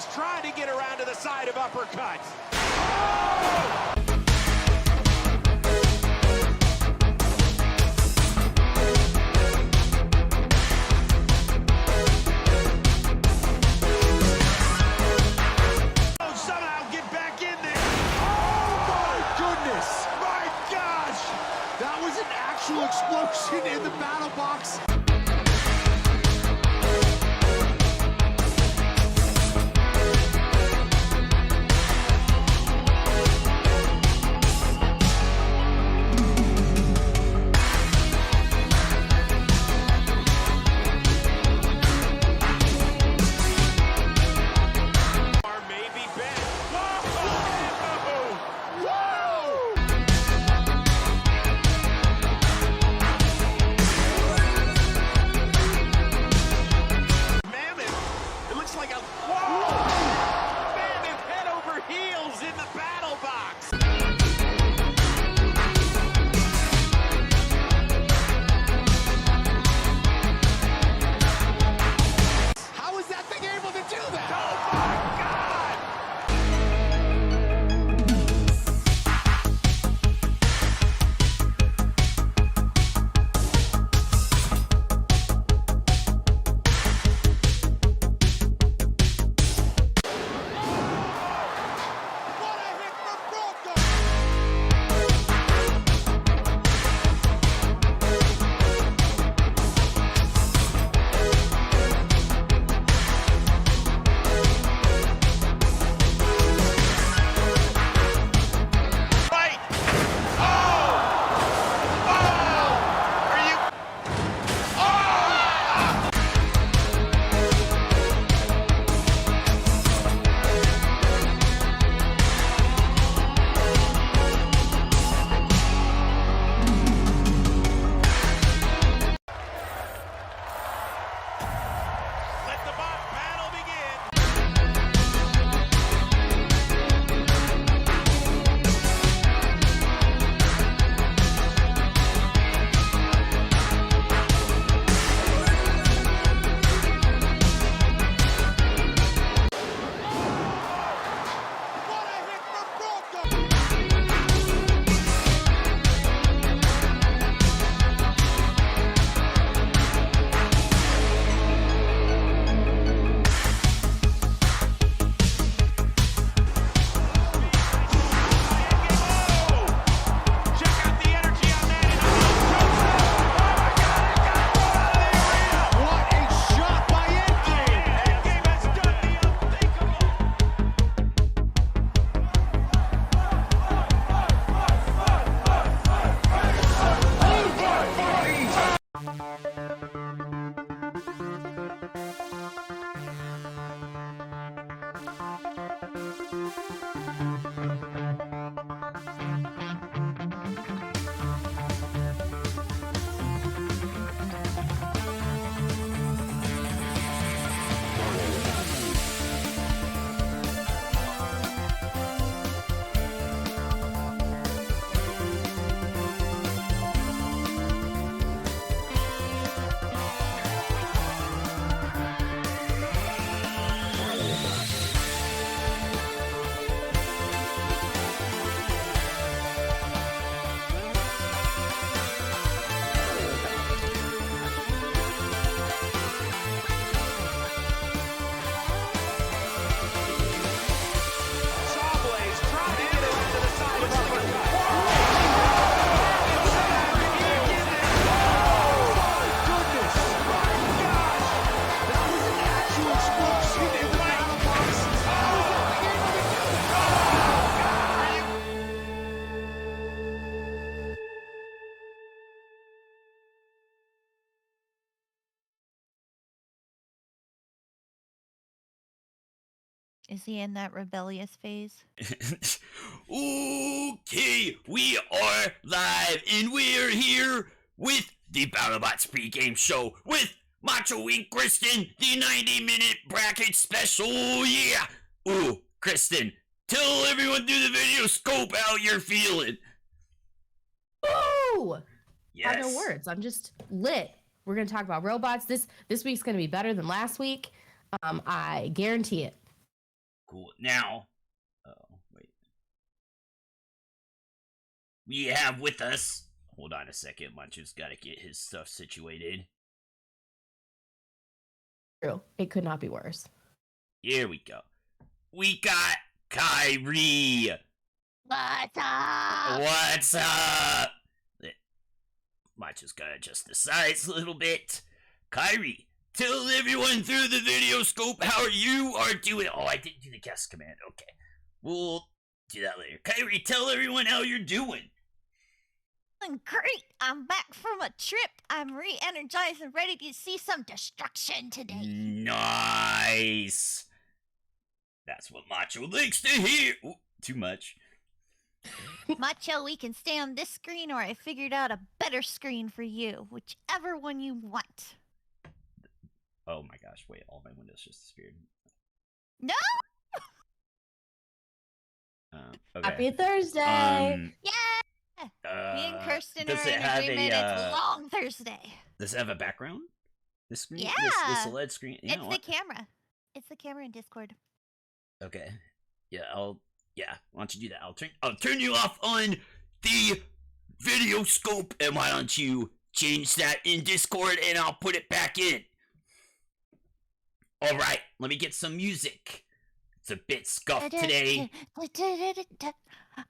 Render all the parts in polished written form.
Sawblaze trying to get around to the side of uppercuts. Oh! Somehow get back in there. Oh my goodness. My gosh. That was an actual explosion in the battle box. Is he in that rebellious phase? Okay, we are live and we're here with the Battlebots Pregame show with Macho and Kristen, the 90-minute bracket special, yeah! Ooh, Kristen, tell everyone through the video scope how you're feeling. Ooh! Yes. I have no words. I'm just lit. We're going to talk about robots. This week's going to be better than last week. I guarantee it. Cool. Now, oh, wait. We have with us, hold on a second, Macho's gotta get his stuff situated. True. It could not be worse. Here we go. We got Kyrie. What's up? What's up? Macho's gotta adjust the size a little bit. Kyrie, tell everyone through the video scope how you are doing. Oh, I didn't do the guest command. Okay. We'll do that later. Kyrie, tell everyone how you're doing. Doing great. I'm back from a trip. I'm re-energized and ready to see some destruction today. Nice. That's what Macho likes to hear. Ooh, too much. Macho, we can stay on this screen, or I figured out a better screen for you. Whichever one you want. Oh my gosh, wait, all my windows just disappeared. No! Okay. Happy Thursday. Yeah! Me and Kirsten does are it in have agreement. a, It's Long Thursday. Does it have a background? This screen? Yeah. This OLED screen? You know It's what? the camera. It's the camera in Discord. Okay. Yeah, why don't you do that? I'll turn you off on the video scope, and why don't you change that in Discord, and I'll put it back in. Alright, let me get some music. It's a bit scuffed today.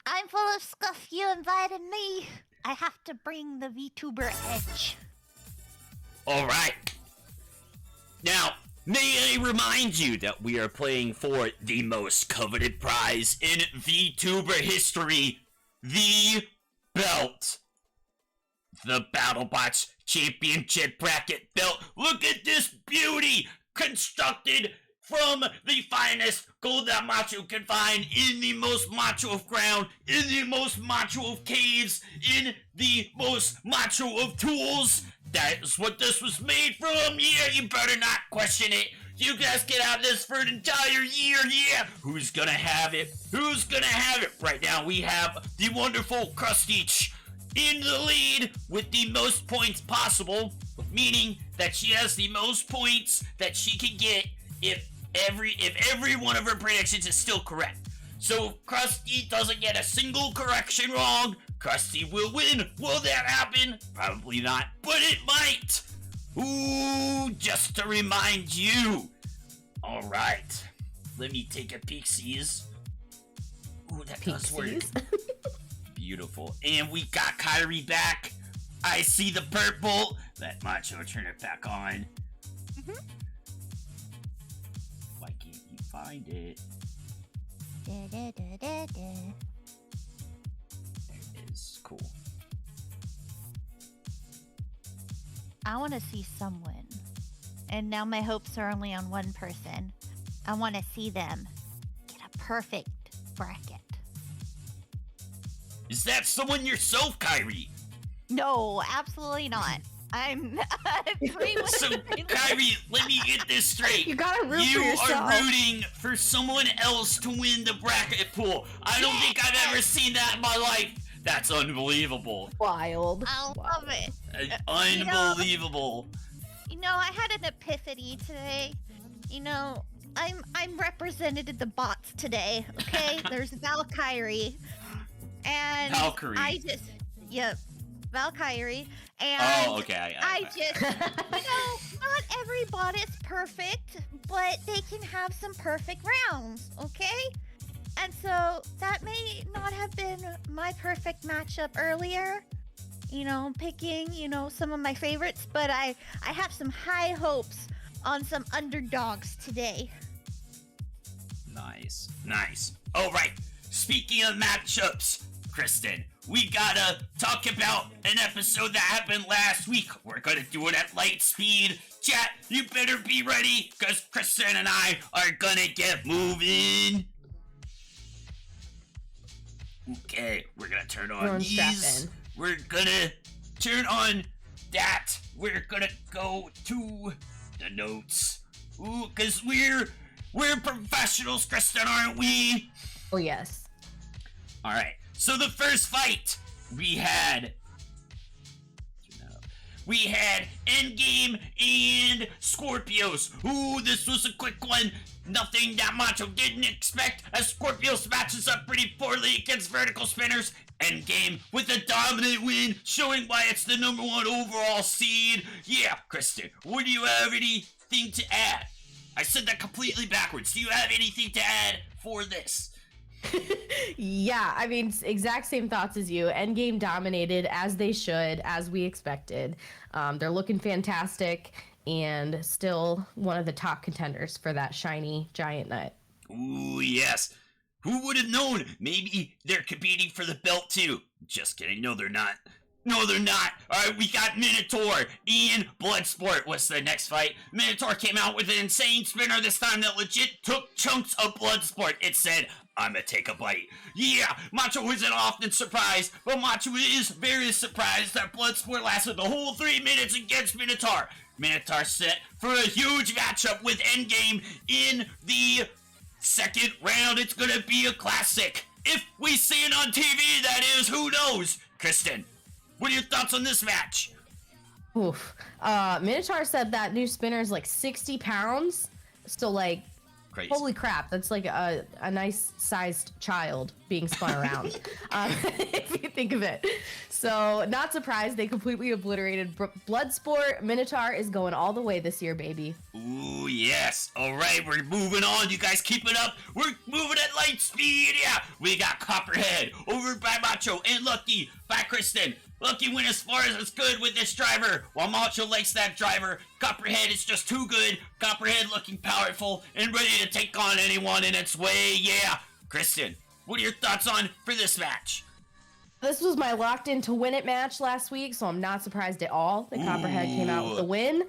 I'm full of scuff. You invited me. I have to bring the VTuber edge. Alright. Now, may I remind you that we are playing for the most coveted prize in VTuber history, the belt. The Battlebots Championship Bracket Belt. Look at this beauty! Constructed from the finest gold that Macho can find in the most macho of ground, in the most macho of caves, in the most macho of tools. That is what this was made from. Yeah, you better not question it. You guys get out of this for an entire year. Yeah, who's gonna have it? Who's gonna have it? Right now we have the wonderful Krustich in the lead with the most points possible, meaning that she has the most points that she can get if every one of her predictions is still correct. So if Krusty doesn't get a single correction wrong, Krusty will win. Will that happen? Probably not, but it might. Ooh, just to remind you. All right, let me take a peek-sees. Ooh, that does work. Beautiful. And we got Kyrie back. I see the purple. Let Macho turn it back on. Why can't you find it? There it is. Cool. I want to see someone. And now my hopes are only on one person. I want to see them get a perfect bracket. Is that someone yourself, Kyrie? No, absolutely not. I'm So, Kyrie, let me get this straight. You gotta root You for yourself. are rooting for someone else to win the bracket pool. I don't think I've ever seen that in my life. That's unbelievable. Wild. I love it. Unbelievable. You know, I had an epiphany today. You know, I'm represented the bots today. Okay, there's Valkyrie, and Valkyrie. Valkyrie, and Oh, okay. I just, not every bot is perfect, but they can have some perfect rounds, okay? And so that may not have been my perfect matchup earlier, picking, some of my favorites, but I have some high hopes on some underdogs today. Nice. All right. Speaking of matchups, Kristen, we gotta talk about an episode that happened last week. We're gonna do it at light speed. Chat, you better be ready, because Kristen and I are gonna get moving. Okay, we're gonna turn on Everyone's strapped these. in. We're gonna turn on that. We're gonna go to the notes. Ooh, because we're professionals, Kristen, aren't we? Oh, yes. Alright, so the first fight we had we had Endgame and Scorpios. Ooh, this was a quick one. Nothing that Macho didn't expect, as Scorpios matches up pretty poorly against vertical spinners. Endgame with a dominant win, showing why it's the #1 overall seed. Yeah, Kristen, would you have anything to add? I said that completely backwards. Do you have anything to add for this? Yeah, I mean, exact same thoughts as you. Endgame dominated, as they should, as we expected. They're looking fantastic and still one of the top contenders for that shiny giant nut. Ooh, yes. Who would have known? Maybe they're competing for the belt too. Just kidding. No, they're not. No, they're not. All right, we got Minotaur and Bloodsport. What's the next fight? Minotaur came out with an insane spinner this time that legit took chunks of Bloodsport. It said, I'ma take a bite. Yeah, Macho isn't often surprised, but Macho is very surprised that Bloodsport lasted the whole 3 minutes against Minotaur. Minotaur set for a huge matchup with Endgame in the second round. It's gonna be a classic. If we see it on TV, that is, who knows? Kristen, what are your thoughts on this match? Oof. Minotaur said that new spinner is like 60 pounds. So like, Crazy. holy crap, that's like a nice sized child being spun around. If you think of it. So not surprised they completely obliterated Bloodsport. Minotaur is going all the way this year, baby. Ooh, yes. All right, we're moving on. You guys keep it up. We're moving at light speed. Yeah, we got Copperhead over by Macho and Lucky by Kristen. Lucky went as far as it's good with this driver, while Macho likes that driver. Copperhead is just too good. Copperhead looking powerful and ready to take on anyone in its way. Yeah, Kristen, what are your thoughts on for this match? This was my locked in to win it match last week, so I'm not surprised at all that Copperhead came out with the win.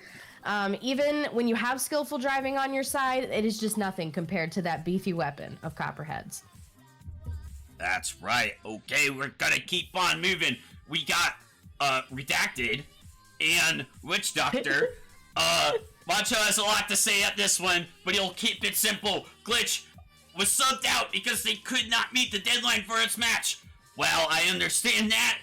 Even when you have skillful driving on your side, it is just nothing compared to that beefy weapon of Copperhead's. That's right. Okay, we're gonna keep on moving. We got Redacted and Witch Doctor. Macho has a lot to say at this one, but he'll keep it simple. Glitch was subbed out because they could not meet the deadline for its match. Well, I understand that.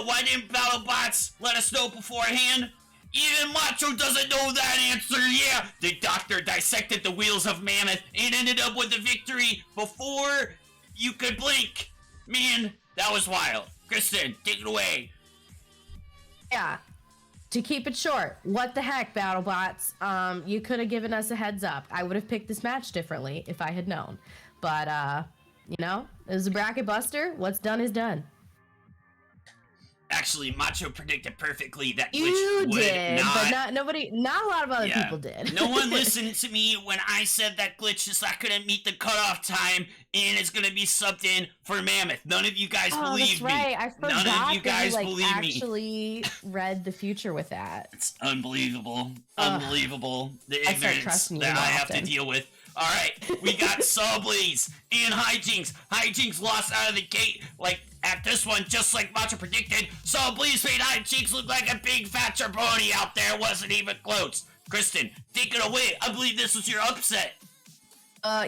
Why didn't Battlebots let us know beforehand? Even Macho doesn't know that answer. Yeah, the doctor dissected the wheels of Mammoth and ended up with the victory before you could blink. Man, that was wild. Kristen, take it away. Yeah. To keep it short, what the heck, Battlebots? You could have given us a heads up. I would have picked this match differently if I had known. But, you know, it was a bracket buster. What's done is done. Actually, Macho predicted perfectly that You Glitch would did, not. but not a lot of other people did. No one listened to me when I said that Glitch is not gonna meet the cutoff time and is gonna be subbed in for Mammoth. None of you guys believe that's right. me. I forgot None of you guys that you, believe me. actually read the future with that. It's unbelievable. Unbelievable. The I start ignorance trusting you that more I have to often. deal with. Alright, we got Sawblaze and Hijinks. Hijinks lost out of the gate, like, at this one, just like Macho predicted. Sawblaze made Hijinks look like a big fat jabroni out there. Wasn't even close. Kristen, take it away. I believe this was your upset.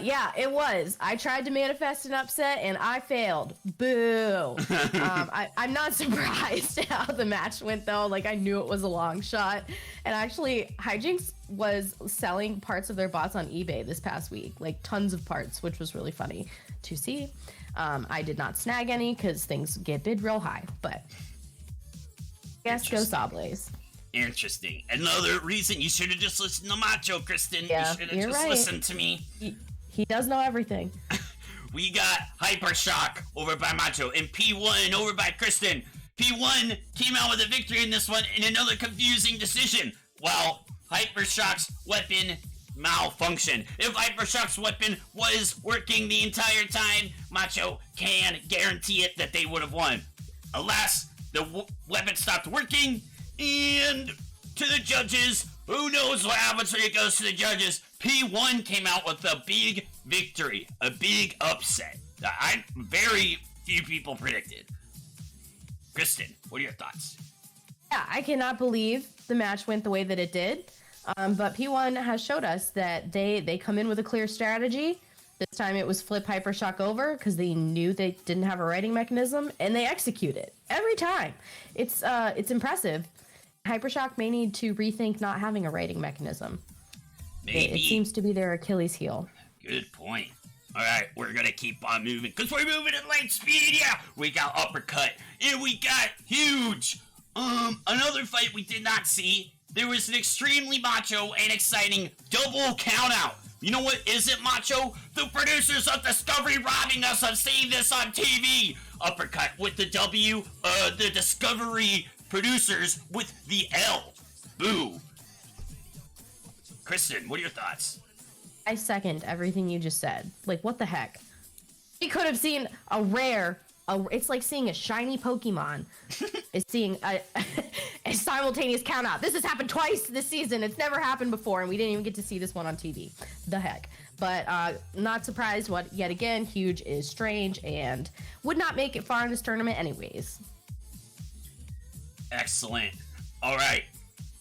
Yeah, it was. I tried to manifest an upset and I failed. Boo. I'm not surprised how the match went though. Like I knew it was a long shot. And actually, Hijinks was selling parts of their bots on eBay this past week, like tons of parts, which was really funny to see. I did not snag any because things get bid real high, but yes, go Sawblaze. Interesting. Another reason you should have just listened to Macho, Kristen. Yeah, you should have you're just right. listened to me. He does know everything. We got Hypershock over by Macho and P1 over by Kristen. P1 came out with a victory in this one in another confusing decision. While Hypershock's weapon malfunctioned. If Hypershock's weapon was working the entire time, Macho can guarantee it that they would have won. Alas, the weapon stopped working, and to the judges, who knows what happens when it goes to the judges, P1 came out with a big victory, a big upset. Very few people predicted. Kristen, what are your thoughts? Yeah, I cannot believe the match went the way that it did. But P1 has showed us that they come in with a clear strategy. This time it was flip Hypershock over because they knew they didn't have a writing mechanism, and they execute it every time. It's impressive. Hypershock may need to rethink not having a rating mechanism. Maybe. It seems to be their Achilles heel. Good point. All right, we're gonna keep on moving because we're moving at light speed. Yeah, we got uppercut and we got huge. Another fight we did not see. There was an extremely macho and exciting double countout. You know what isn't macho? The producers of Discovery robbing us of seeing this on TV. Uppercut with the W. The Discovery producers with the L. Boo. Kristen, what are your thoughts? I second everything you just said. Like, what the heck? We could have seen a rare. It's like seeing a shiny Pokemon. It's seeing a simultaneous count out. This has happened twice this season. It's never happened before, and we didn't even get to see this one on TV. The heck. But not surprised what, yet again, Huge is strange and would not make it far in this tournament anyways. Excellent. All right.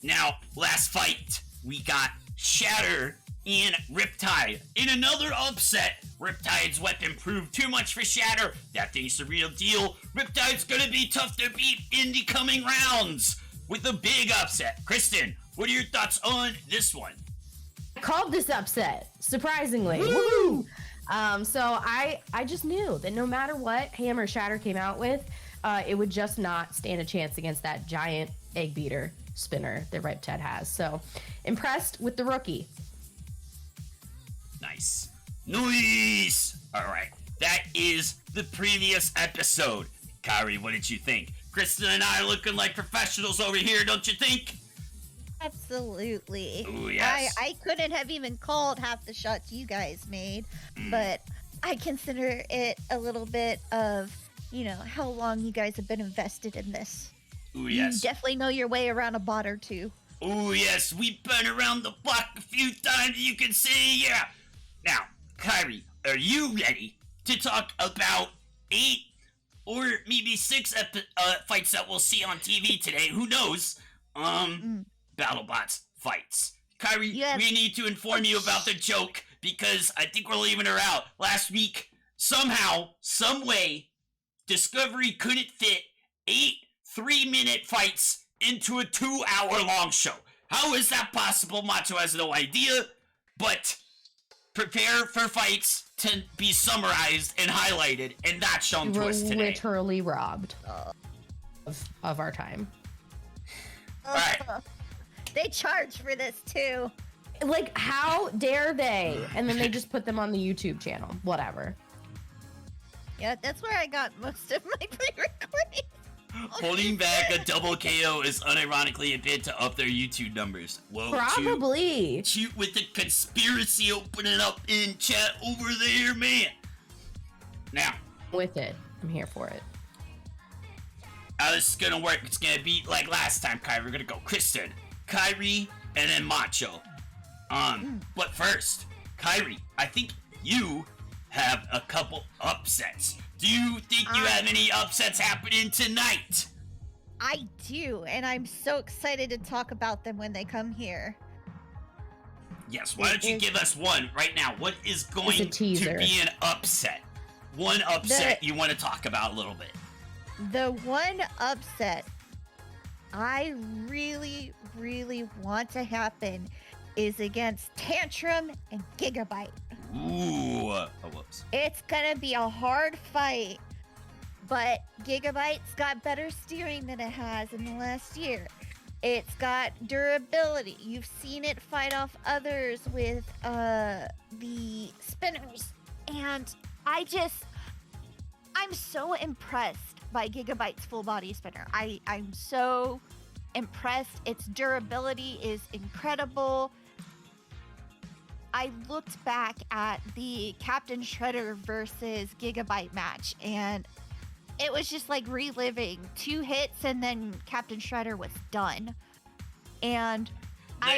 Now, last fight. We got Shatter and Riptide. In another upset, Riptide's weapon proved too much for Shatter. That thing's the real deal. Riptide's gonna be tough to beat in the coming rounds with a big upset. Kristen, what are your thoughts on this one? I called this upset, surprisingly. Woo! So I just knew that no matter what Hammer Shatter came out with, it would just not stand a chance against that giant egg beater spinner that Riptide has. So impressed with the rookie. Nice. Nice! Alright, that is the previous episode. Kyrie, what did you think? Kristen and I are looking like professionals over here, don't you think? Absolutely. Ooh, yes. I couldn't have even called half the shots you guys made, but I consider it a little bit of, you know, how long you guys have been invested in this. Ooh, yes. You definitely know your way around a bot or two. Ooh, yes, we've been around the block a few times, you can see, yeah. Now, Kyrie, are you ready to talk about 8 or maybe 6 fights that we'll see on TV today? Who knows? Battlebots fights. Kyrie, we need to inform you about the joke because I think we're leaving her out. Last week, somehow, some way, Discovery couldn't fit 8 3-minute fights into a 2-hour-long show. How is that possible? Macho has no idea, but prepare for fights to be summarized and highlighted and not shown to us today. We're literally robbed of our time. All right. They charge for this too. Like, how dare they? And then they just put them on the YouTube channel. Whatever. Yeah, that's where I got most of my pre-recording. Holding back a double KO is unironically a bid to up their YouTube numbers. Whoa, probably. Shoot with the conspiracy opening up in chat over there, man. Now. With it. I'm here for it. How this is gonna work, it's gonna be like last time, Kyrie. We're gonna go Kristen, Kyrie, and then Macho. But first, Kyrie, I think you have a couple upsets. Do you think you have any upsets happening tonight? I do, and I'm so excited to talk about them when they come here. Yes, why don't you give us one right now? What is going to be an upset? One upset you want to talk about a little bit. The one upset I really, really want to happen is against Tantrum and Gigabyte. Ooh. Oh, whoops. It's gonna be a hard fight, but Gigabyte's got better steering than it has in the last year. It's got durability. You've seen it fight off others with the spinners. And I'm so impressed by Gigabyte's full body spinner. I'm so impressed. Its durability is incredible. I looked back at the Captain Shredder versus Gigabyte match, and it was just like reliving 2 hits, and then Captain Shredder was done. And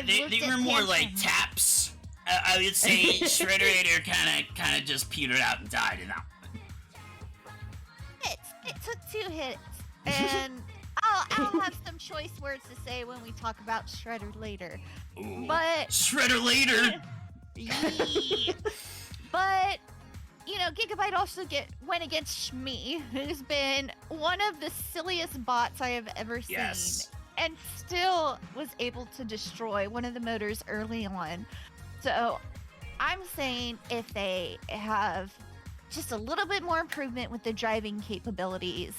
they were more like taps. I would say Shredderator kind of just petered out and died in that one. It took 2 hits, and I'll have some choice words to say when we talk about Shredder later. Ooh, but Shredder later. But you know, Gigabyte also went against Shmi, who's been one of the silliest bots I have ever seen. Yes. and still was able to destroy one of the motors early on. So I'm saying if they have just a little bit more improvement with the driving capabilities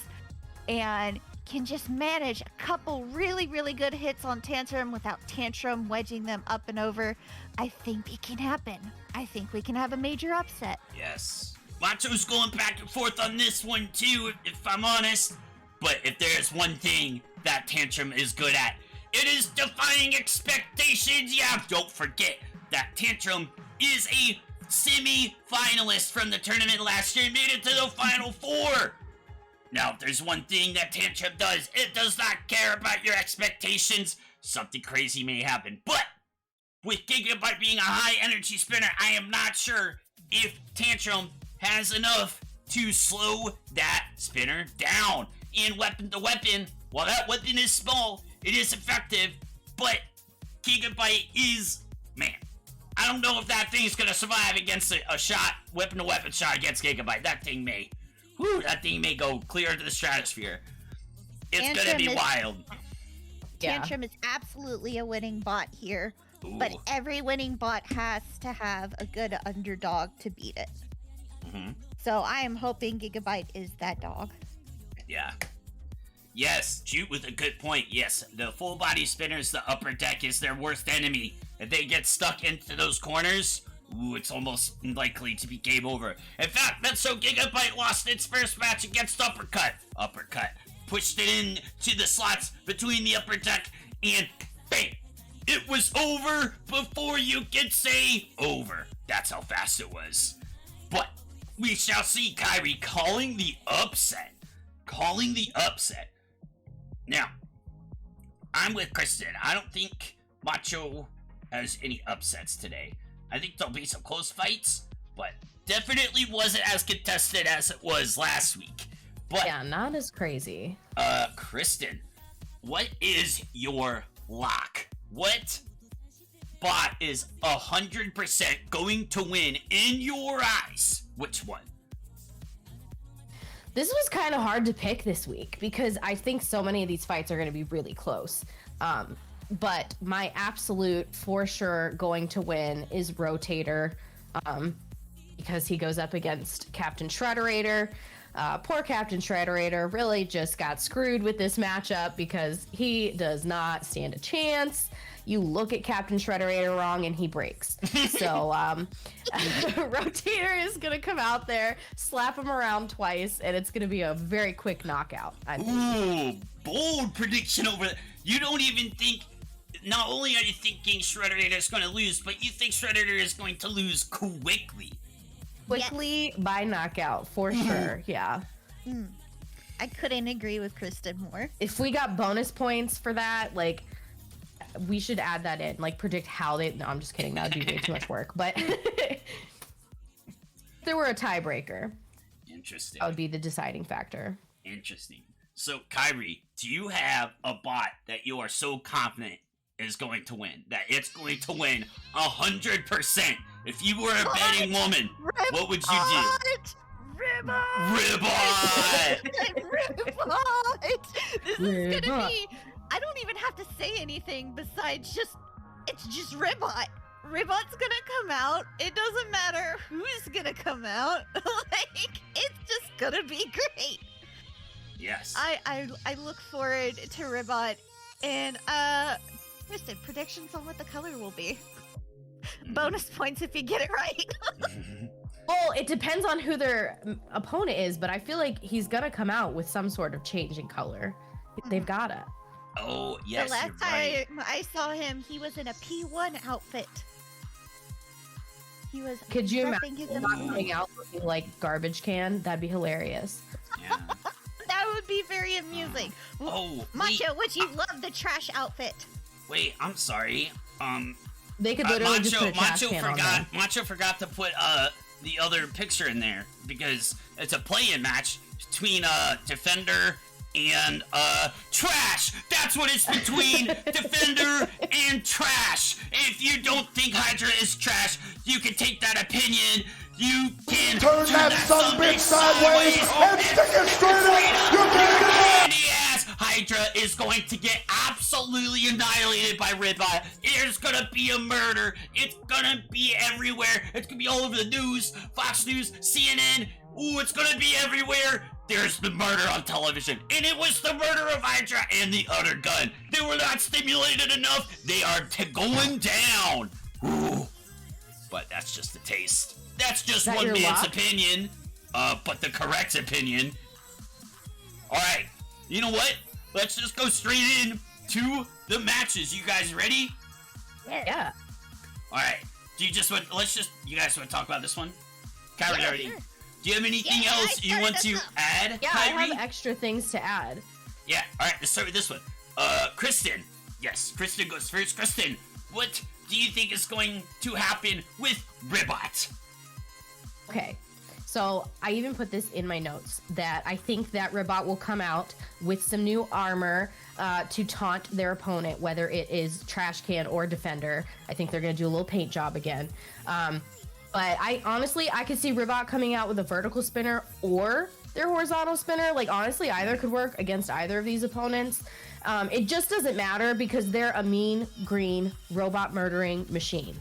and can just manage a couple really, really good hits on Tantrum without Tantrum wedging them up and over, I think it can happen. I think we can have a major upset. Yes. Macho's going back and forth on this one too, if I'm honest. But if there's one thing that Tantrum is good at, it is defying expectations. Yeah, don't forget that Tantrum is a semi-finalist from the tournament last year and made it to the Final Four. Now, if there's one thing that Tantrum does, it does not care about your expectations. Something crazy may happen. But with Gigabyte being a high-energy spinner, I am not sure if Tantrum has enough to slow that spinner down. And weapon to weapon, while that weapon is small, it is effective. But Gigabyte is, man, I don't know if that thing's gonna survive against a shot, weapon to weapon shot against Gigabyte. That thing may. That thing may go clear to the stratosphere. It's gonna be wild. Tantrum is absolutely a winning bot here, but every winning bot has to have a good underdog to beat it. So I am hoping Gigabyte is that dog. Yeah. Yes, Jute with a good point. Yes, the full body spinners, the upper deck is their worst enemy. If they get stuck into those corners, it's almost likely to be game over. In fact, that's how Gigabyte lost its first match against Uppercut. Uppercut pushed it in to the slots between the upper deck, and bang! It was over before you could say over. That's how fast it was. But we shall see Kyrie calling the upset. Calling the upset. Now, I'm with Kristen. I don't think Macho has any upsets today. I think there'll be some close fights, but definitely wasn't as contested as it was last week. But yeah, not as crazy. Kristen, what is your lock? What bot is 100% going to win in your eyes? Which one? This was kind of hard to pick this week because I think so many of these fights are going to be really close. But my absolute for sure going to win is Rotator, because he goes up against Captain Shredderator. Poor Captain Shredderator really just got screwed with this matchup because he does not stand a chance. You look at Captain Shredderator wrong and he breaks. So Rotator is going to come out there, slap him around twice, and it's going to be a very quick knockout. Ooh, bold prediction over there. You don't even think, not only are you thinking Shredderator is going to lose, but you think Shredderator is going to lose quickly. Quickly by knockout, for sure, yeah. I couldn't agree with Kristen more. If we got bonus points for that, like, we should add that in, like, predict how they... No, I'm just kidding. That would be way too much work. But if there were a tiebreaker, Interesting. that would be the deciding factor. Interesting. So, Kyrie, do you have a bot that you are so confident is going to win? That it's going to win 100%? If you were a betting woman, what would you do? Ribbot! This is gonna be... I don't even have to say anything besides just... It's just Ribbot. Ribbot's gonna come out. It doesn't matter who's gonna come out. Like, it's just gonna be great. Yes. I look forward to Ribbot. And, Kristen, predictions on what the color will be. Bonus points if you get it right. Well, it depends on who their opponent is, but I feel like he's gonna come out with some sort of change in color. They've gotta. Oh, yes, The last you're right. time I saw him, he was in a P1 outfit. He was. Could you prepping his imagine coming out looking like garbage can? That'd be hilarious. Yeah. That would be very amusing. Oh, Macho, would you love the trash outfit? wait, I'm sorry. They could literally just put a trash can on them. Macho forgot to put the other picture in there because it's a play-in match between Defender and Trash. That's what it's between. Defender and Trash. If you don't think Hydra is trash, you can take that opinion. You can turn that son bitch sideways and stick it straight up. You get it. Yes, Hydra is going to get absolutely annihilated by Ripbot. There's gonna be a murder. It's gonna be everywhere. It's gonna be all over the news, Fox News, CNN. Ooh, it's gonna be everywhere. There's the murder on television, and it was the murder of Hydra and the other gun. They were not stimulated enough. They are going down. Ooh. But that's just a taste. That's just one man's opinion. But the correct opinion. Alright, you know what? Let's just go straight in to the matches. You guys ready? Yeah. Alright. Do you just want, you guys want to talk about this one? Kyrie already. Sure. Do you have anything else you want to add, Yeah, Kyrie? I have extra things to add. Yeah, alright, let's start with this one. Kristen. Yes, Kristen goes first. Kristen, what do you think is going to happen with Ripbot? Okay. So I even put this in my notes that I think that Ripbot will come out with some new armor to taunt their opponent, whether it is Trash Can or Defender. I think they're going to do a little paint job again. But I could see Ripbot coming out with a vertical spinner or their horizontal spinner. Like, honestly, either could work against either of these opponents. It just doesn't matter because they're a mean green robot murdering machine.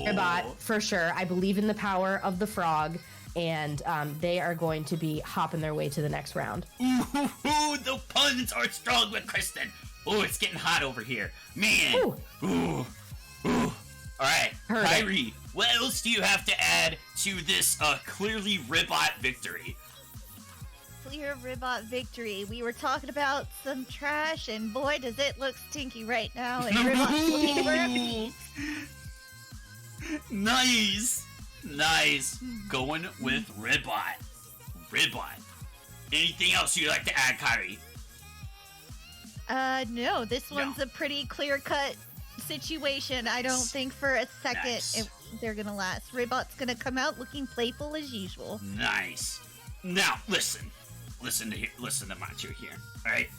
Ripbot, for sure. I believe in the power of the frog, and they are going to be hopping their way to the next round. Ooh, the puns are strong with Kristen. Oh, it's getting hot over here. Man. Ooh. Alright, Kyrie, what else do you have to add to this clearly Ripbot victory? Clear Ripbot victory. We were talking about some trash, and boy, does it look stinky right now. And Ripbot's looking for a piece. Nice. Going with Ripbot. Anything else you'd like to add, Kyrie? No. This one's a pretty clear-cut situation. I don't think for a second they're gonna last. Ripbot's gonna come out looking playful as usual. Nice. Now, listen to Macho here, alright?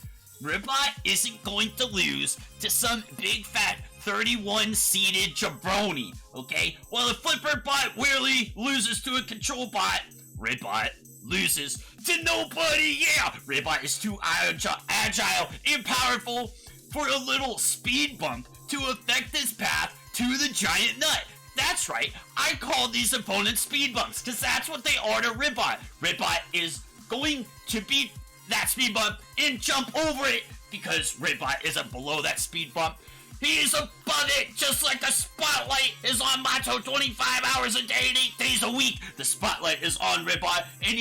Ripbot isn't going to lose to some big fat 31-seeded jabroni, okay? While a flipper bot rarely loses to a control bot, Ripbot loses to nobody, yeah! Ripbot is too agile and powerful for a little speed bump to affect his path to the giant nut. That's right, I call these opponents speed bumps, because that's what they are to Ripbot. Ripbot is going to beat that speed bump and jump over it, because Ripbot isn't below that speed bump. He is above it, just like the spotlight is on Macho 25 hours a day and 8 days a week. The spotlight is on Ripbot, and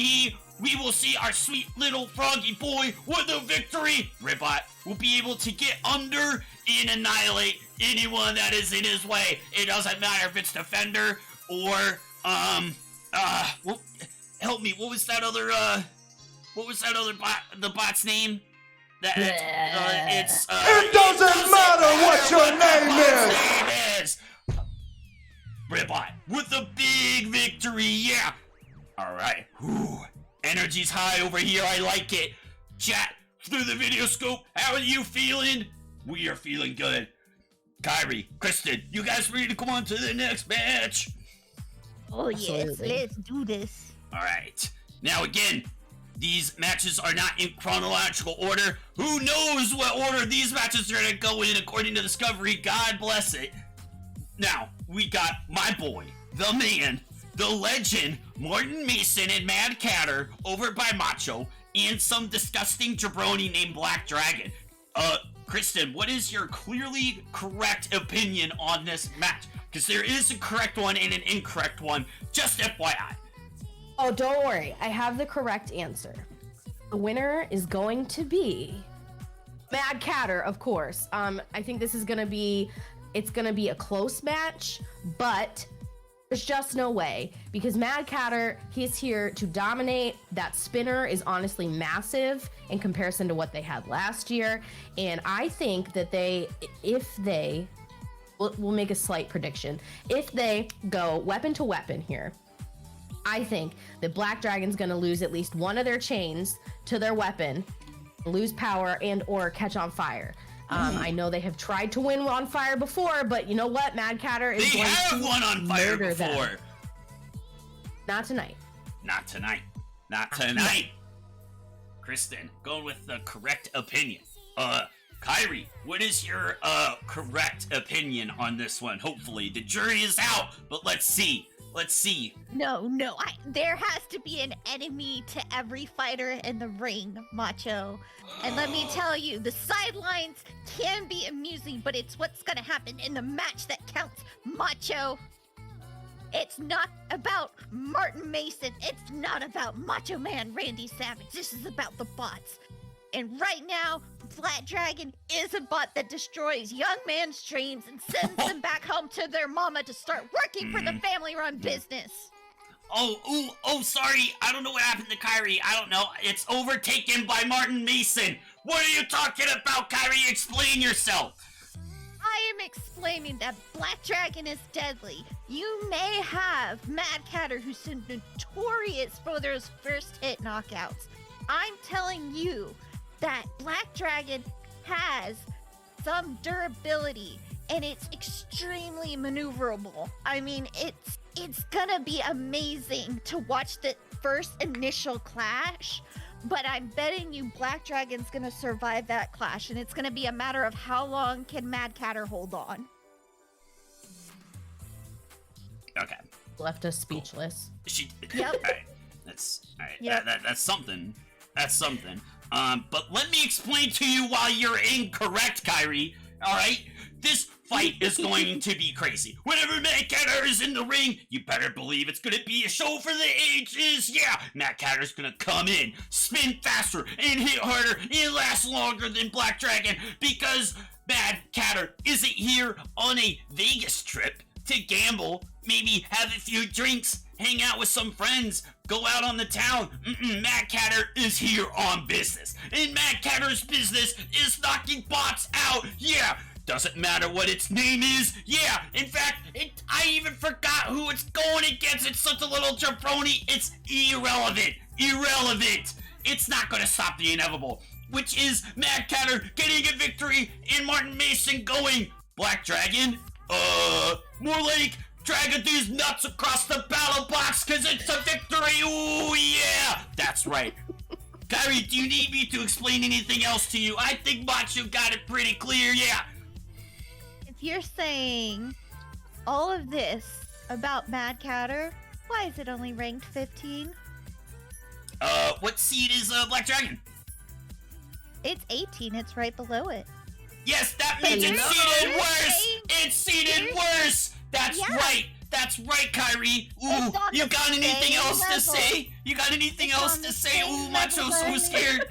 we will see our sweet little froggy boy with a victory. Ripbot will be able to get under and annihilate anyone that is in his way. It doesn't matter if it's Defender or, well, help me, what was that other bot, the bot's name? It doesn't matter what your name is! Ripbot with a big victory, yeah! Alright, energy's high over here, I like it. Chat, through the video scope, how are you feeling? We are feeling good. Kyrie, Kristen, you guys ready to come on to the next match? Oh yes, let's do this. Alright, now again, these matches are not in chronological order. Who knows what order these matches are going to go in according to Discovery? God bless it. Now, we got my boy, the man, the legend, Morton Mason and Mad Catter over by Macho, and some disgusting jabroni named Black Dragon. Kristen, what is your clearly correct opinion on this match? Because there is a correct one and an incorrect one, just FYI. Oh, don't worry. I have the correct answer. The winner is going to be Mad Catter, of course. I think this is going to be a close match, but there's just no way because Mad Catter, he's here to dominate. That spinner is honestly massive in comparison to what they had last year. And I think that we'll make a slight prediction. If they go weapon to weapon here, I think that Black Dragon's gonna lose at least one of their chains to their weapon, lose power and or catch on fire. I know they have tried to win on fire before, but you know what? Mad Catter is going to won on fire before. Them. Not tonight. Not tonight. Not tonight. Kristen, going with the correct opinion. Kyrie, what is your correct opinion on this one? Hopefully, the jury is out, but let's see. No, there has to be an enemy to every fighter in the ring, Macho. And let me tell you, the sidelines can be amusing, but it's what's gonna happen in the match that counts, Macho. It's not about Martin Mason. It's not about Macho Man Randy Savage. This is about the bots. And right now, Black Dragon is a bot that destroys young man's dreams and sends them back home to their mama to start working for the family-run business. Oh, sorry. I don't know what happened to Kyrie. I don't know. It's overtaken by Martin Mason. What are you talking about, Kyrie? Explain yourself. I am explaining that Black Dragon is deadly. You may have Mad Catter, who's notorious for those first hit knockouts. I'm telling you that Black Dragon has some durability and it's extremely maneuverable. I mean, it's gonna be amazing to watch the first initial clash, but I'm betting you Black Dragon's gonna survive that clash, and it's gonna be a matter of how long can Mad Catter hold on. Okay. Left us speechless. Yep. All right. That's all right. Yep. That's something. That's something. But let me explain to you why you're incorrect, Kyrie. All right. This fight is going to be crazy. Whenever Mad Catter is in the ring, you better believe it's gonna be a show for the ages. Yeah, Mad Catter's gonna come in, spin faster, and hit harder, and last longer than Black Dragon because Mad Catter isn't here on a Vegas trip to gamble, maybe have a few drinks, hang out with some friends, go out on the town. Mad Catter is here on business, and Mad Catter's business is knocking bots out. Yeah. Doesn't matter what its name is. Yeah, in fact, I even forgot who it's going against. It's such a little jabroni. It's irrelevant. It's not going to stop the inevitable, which is Mad Catter getting a victory and Martin Mason going, Black Dragon? More like dragging these nuts across the battle box because it's a victory. Ooh, yeah. That's right. Kyrie, do you need me to explain anything else to you? I think Macho got it pretty clear, yeah. If you're saying all of this about Mad Catter, why is it only ranked 15? What seed is Black Dragon? It's 18, it's right below it. Yes, that means it's seeded worse! It's seeded worse! That's right! That's right, Kyrie! Ooh, you got anything else to say? You got anything else to say? Ooh, Macho's so scared.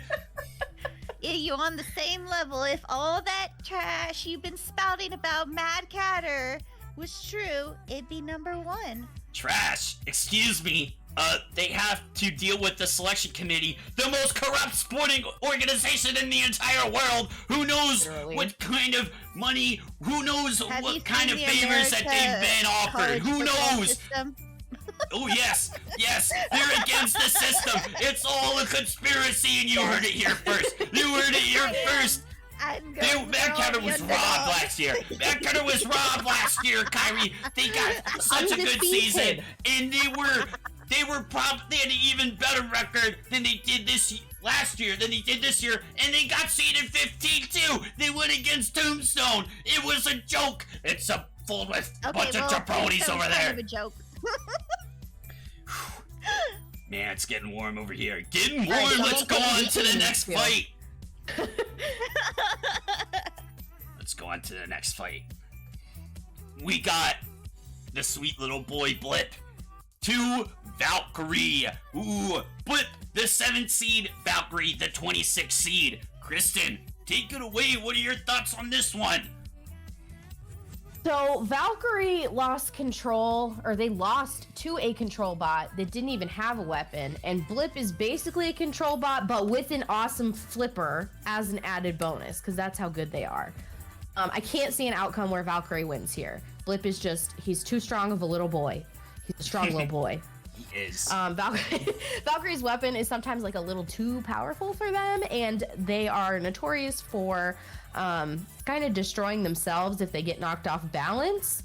You on the same level. If all that trash you've been spouting about Mad Catter was true, it'd be number 1. Trash? Excuse me. They have to deal with the selection committee, the most corrupt sporting organization in the entire world. Who knows what kind of money, who knows what kind of favors that they've been offered. Who knows? Oh, yes, they're against the system. It's all a conspiracy, and you heard it here first. Mad Catter was robbed last year. Mad Catter was robbed last year, Kyrie. They got such a good season, and they had an even better record than they did last year, and they got seeded 15 too. They went against Tombstone. It was a joke. It's a full with bunch of jabronis over there. Kind of a joke. Man, it's getting warm over here. Getting warm. Let's go on to the next fight. Let's go on to the next fight. We got the sweet little boy Blip to Valkyrie. Ooh, Blip, the 7th seed, Valkyrie, the 26th seed. Kristen, take it away. What are your thoughts on this one? So Valkyrie lost control, or they lost to a control bot that didn't even have a weapon, and Blip is basically a control bot, but with an awesome flipper as an added bonus, because that's how good they are. I can't see an outcome where Valkyrie wins here. Blip is he's too strong of a little boy. He's a strong little boy. He is. Valkyrie's weapon is sometimes like a little too powerful for them, and they are notorious for kind of destroying themselves if they get knocked off balance.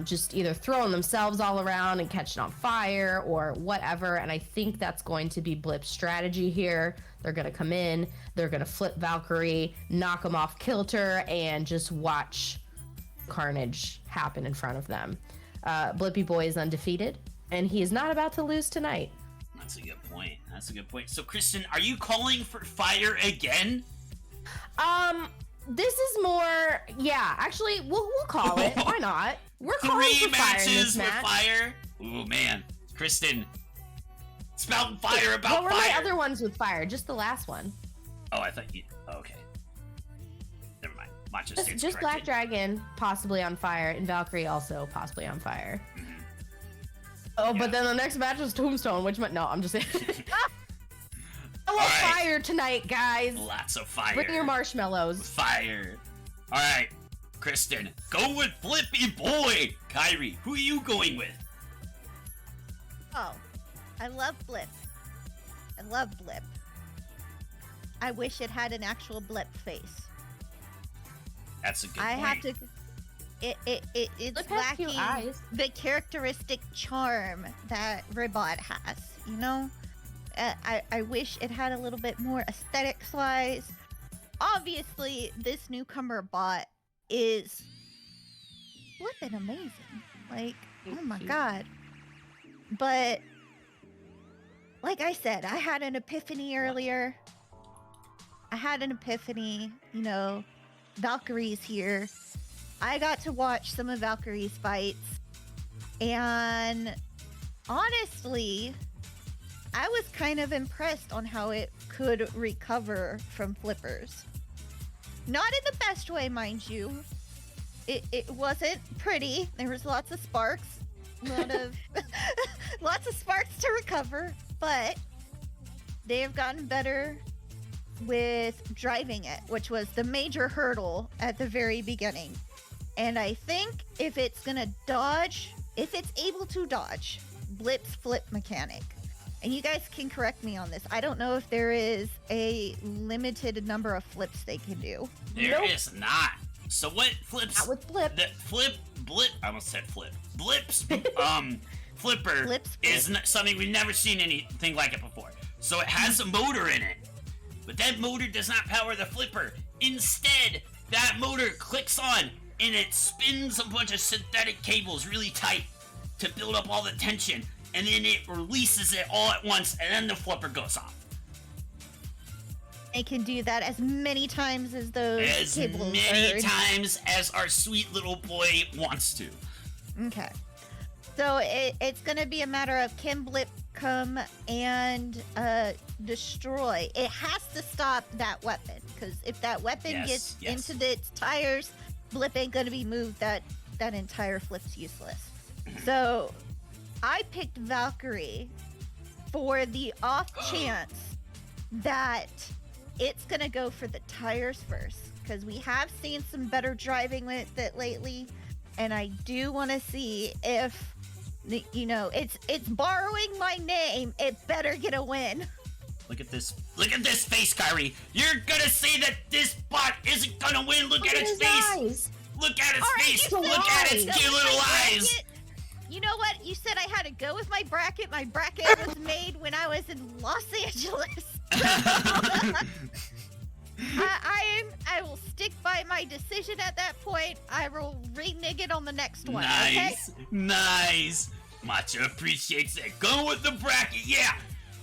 just either throwing themselves all around and catching on fire or whatever. And I think that's going to be Blip's strategy here. They're going to come in, they're going to flip Valkyrie, knock them off kilter, and just watch carnage happen in front of them. Blippy Boy is undefeated, and he is not about to lose tonight. That's a good point. That's a good point. So, Kristen, are you calling for fire again? This is more, yeah, actually, we'll call it. Why not? We're calling Three for fire in matches this with match. fire? Ooh, man. Kristen, spouting fire about what were fire. my other ones with fire? Just the last one. Oh, I thought you... Oh, okay. Never mind. Macho stands Just Black corrected. Dragon, possibly on fire, and Valkyrie also possibly on fire. Mhm. Oh, Yeah. but then the next match was Tombstone, which no, I'm just saying. I love Alright. fire tonight, guys. Lots of fire. Bring your marshmallows. Fire. All right, Kristen, go with Blippy Boy. Kyrie, who are you going with? Oh, I love Blip. I love Blip. I wish it had an actual Blip face. That's a good I point. have to. It's Blip has cute lacking eyes. the characteristic charm that Ribot has. You know, I wish it had a little bit more aesthetics-wise. Obviously, this newcomer bot is flipping amazing. Like, oh my god. But like I said, I had an epiphany earlier. You know, Valkyrie's here. I got to watch some of Valkyrie's fights, and honestly, I was kind of impressed on how it could recover from flippers. Not in the best way, mind you. It wasn't pretty. There was lots of sparks, lots of sparks to recover, but they have gotten better with driving it, which was the major hurdle at the very beginning. And I think if it's able to dodge Blip's flip mechanic, and you guys can correct me on this, I don't know if there is a limited number of flips they can do. There is not. So what flips? Not with Blip. The Blip. I almost said flip. Blip's flipper Blip's is something we've never seen anything like it before. So it has a motor in it, but that motor does not power the flipper. Instead, that motor clicks on and it spins a bunch of synthetic cables really tight to build up all the tension, and then it releases it all at once, and then the flipper goes off. They can do that as many times as those As cables many are. times as our sweet little boy wants to. Okay. So it's going to be a matter of can Blip come and destroy. It has to stop that weapon, because if that weapon gets into its tires, Blip ain't going to be moved. That entire flip's useless. So I picked Valkyrie for the off chance that it's going to go for the tires first, because we have seen some better driving with it lately, and I do want to see if, you know, it's borrowing my name. It better get a win. Look at this face, Kyrie. You're gonna say that this bot isn't gonna win. Look at its face. Eyes. Look at its All right, face. you Look said at its go cute with little my eyes. bracket. You know what? You said I had to go with my bracket. My bracket was made when I was in Los Angeles. I will stick by my decision at that point. I will renege it on the next one. Nice, nice. Macho appreciates it. Go with the bracket, yeah.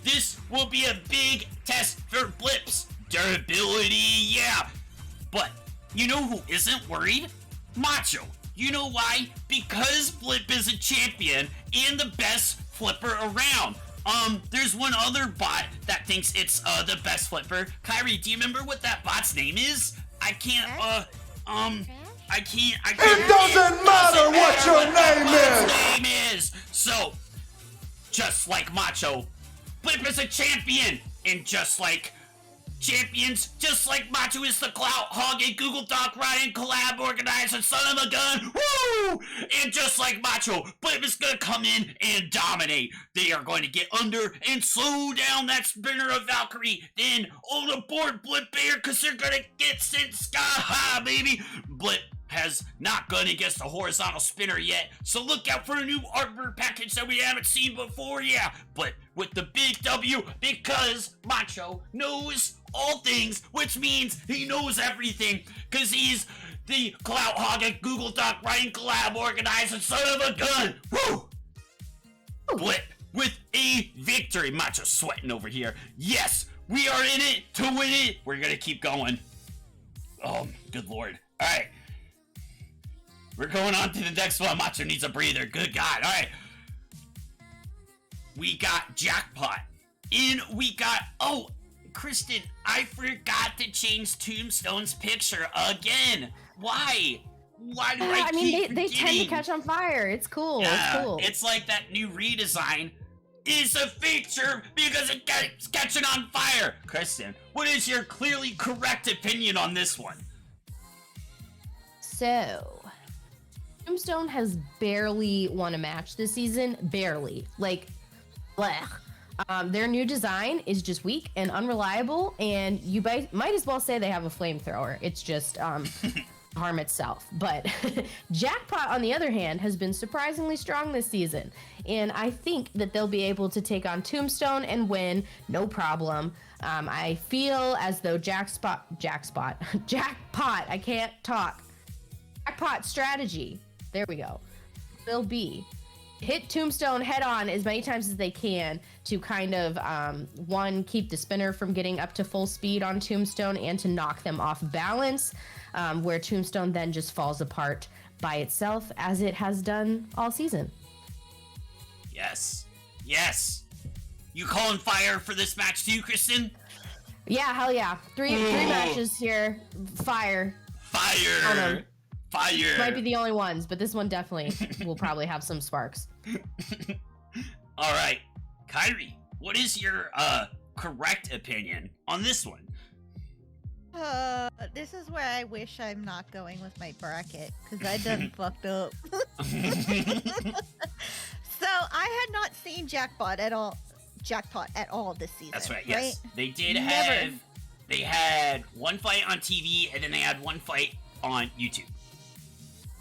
This will be a big test for Blip's durability, yeah. But you know who isn't worried? Macho. You know why? Because Blip is a champion and the best flipper around. There's one other bot that thinks it's the best flipper. Kyrie, do you remember what that bot's name is? I can't. It doesn't matter what your name is! Name is. So, just like Macho, Blip is a champion, and just like champions, just like Macho is the clout hog and Google Doc writing collab organizer, son of a gun, woo! And just like Macho, Blip is gonna come in and dominate. They are going to get under and slow down that spinner of Valkyrie. Then, on aboard Blip Bear, cause they're gonna get sent sky high, baby. Blip has not gone against a horizontal spinner yet, so look out for a new artwork package that we haven't seen before, yeah. But with the big W, because Macho knows all things, which means he knows everything, because he's the clout hog at Google Doc writing collab organizer son of a gun. Woo! Blip with a victory. Macho sweating over here. Yes, we are in it to win it. We're gonna keep going. Oh, good lord. All right. We're going on to the next one. Macho needs a breather. Good God. All right. We got Jackpot. We got... Oh, Kristen, I forgot to change Tombstone's picture again. Why? Why do I keep they tend to catch on fire. It's cool. Yeah, it's cool. It's like that new redesign is a feature because it's catching on fire. Kristen, what is your clearly correct opinion on this one? So, Tombstone has barely won a match this season. Barely. Like, blech. Their new design is just weak and unreliable, and you might as well say they have a flamethrower. It's just harm itself. But Jackpot, on the other hand, has been surprisingly strong this season, and I think that they'll be able to take on Tombstone and win, no problem. I feel as though Jackpot, I can't talk. Jackpot strategy, there we go, will be hit Tombstone head on as many times as they can to kind of, one, keep the spinner from getting up to full speed on Tombstone and to knock them off balance, where Tombstone then just falls apart by itself as it has done all season. Yes. Yes. You calling fire for this match too, Kristen? Yeah, hell yeah. Three matches here. Fire. Fire. Fire. Might be the only ones, but this one definitely will probably have some sparks. All right. Kyrie, what is your correct opinion on this one? This is where I wish I'm not going with my bracket, because I done fucked up. So I had not seen Jackpot at all this season. That's right, yes. Right? They did Never. have, they had one fight on TV, and then they had one fight on YouTube.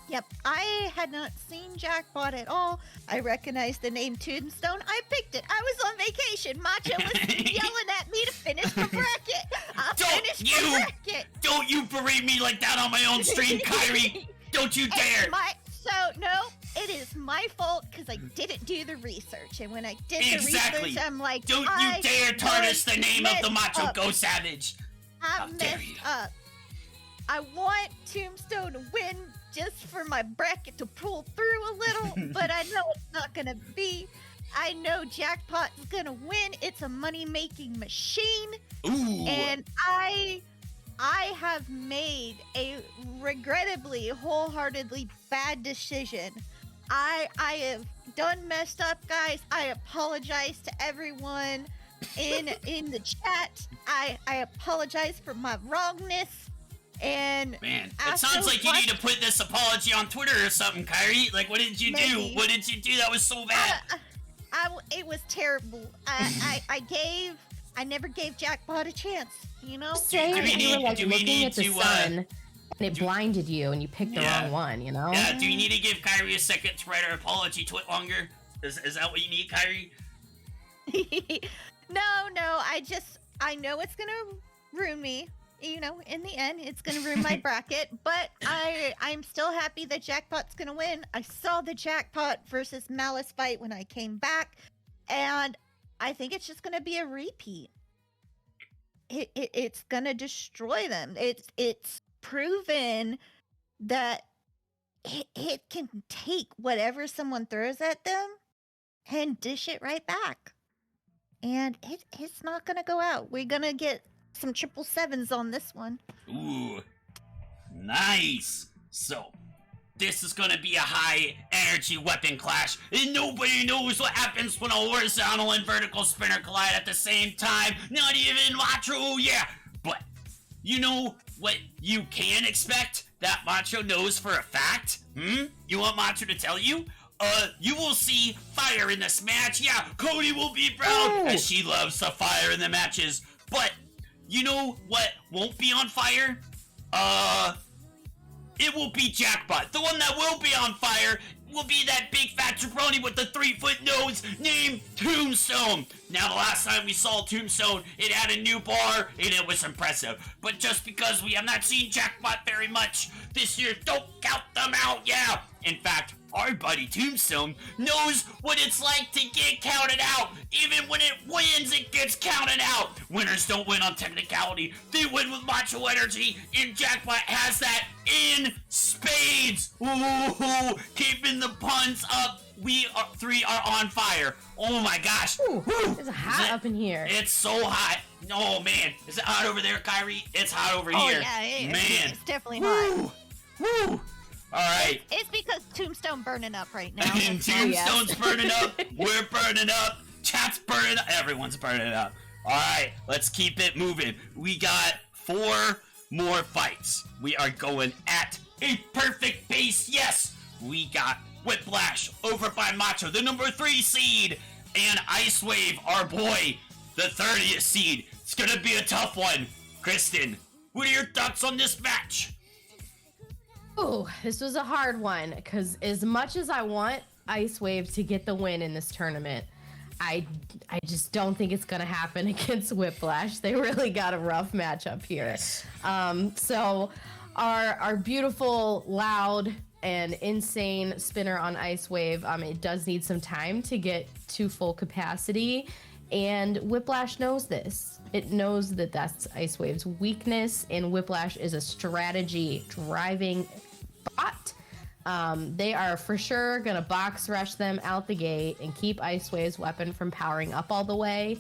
Yep, I had not seen Jackpot at all. I recognized the name Tombstone. I picked it. I was on vacation. Macho was yelling at me to finish the bracket. I finished the bracket. Don't you berate me like that on my own stream, Kyrie. Don't you dare. It is my fault because I didn't do the research. And when I did Exactly. the research, I'm like, Don't you dare tarnish the name of the Macho Go Savage. I messed up. I want Tombstone to win just for my bracket to pull through a little, but I know it's not gonna be. I know Jackpot's gonna win. It's a money-making machine. Ooh. And I have made a regrettably, wholeheartedly bad decision. I have done messed up, guys. I apologize to everyone in the chat. I apologize for my wrongness. And man, it sounds like you need to put this apology on Twitter or something, Kyrie. Like, what did you do? What did you do that was so bad? It was terrible. I never gave Jackpot a chance, you know? Saying you were like looking at the sun and it blinded you and you picked the wrong one, you know? Yeah, do you need to give Kyrie a second to write her apology tweet longer? Is that what you need, Kyrie? No, I know it's gonna ruin me. You know, in the end, it's gonna ruin my bracket, but I'm still happy that Jackpot's gonna win. I saw the Jackpot versus Malice fight when I came back, and I think it's just gonna be a repeat. It's gonna destroy them. It's proven that it can take whatever someone throws at them and dish it right back, and it's not gonna go out. We're gonna get some 777s on this one. Ooh, nice. So, this is gonna be a high energy weapon clash, and nobody knows what happens when a horizontal and vertical spinner collide at the same time. Not even Macho, yeah. But you know what you can expect that Macho knows for a fact? You want Macho to tell you? You will see fire in this match. Yeah, Cody will be proud, as she loves the fire in the matches. But you know what won't be on fire? it will be Jackpot. The one that will be on fire will be that big fat jabroni with the 3-foot nose named Tombstone. Now, the last time we saw Tombstone, it had a new bar, and it was impressive. But just because we have not seen Jackpot very much this year, don't count them out, yeah. In fact, our buddy Tombstone knows what it's like to get counted out. Even when it wins, it gets counted out. Winners don't win on technicality. They win with macho energy, and Jackpot has that in spades. Ooh, keeping the puns up. We three are on fire. Oh my gosh. Ooh, it's hot up in here. It's so hot. Oh man, is it hot over there, Kyrie? It's hot over here. Yeah, Man, it's definitely hot. Woo! Alright. It's because Tombstone burning up right now. And Tombstone's burning up. We're burning up. Chat's burning up. Everyone's burning up. Alright, let's keep it moving. We got 4 more fights. We are going at a perfect pace. Yes, we got Whiplash over by Macho, the number 3 seed, and Ice Wave, our boy, the 30th seed. It's gonna be a tough one. Kristen, what are your thoughts on this match? Oh, this was a hard one because as much as I want Ice Wave to get the win in this tournament, I just don't think it's gonna happen against Whiplash. They really got a rough matchup here. So our beautiful, loud, and insane spinner on Ice Wave, it does need some time to get to full capacity, and Whiplash knows this. It knows that that's Ice Wave's weakness, and Whiplash is a strategy driving bot. They are for sure gonna box rush them out the gate and keep Ice Wave's weapon from powering up all the way.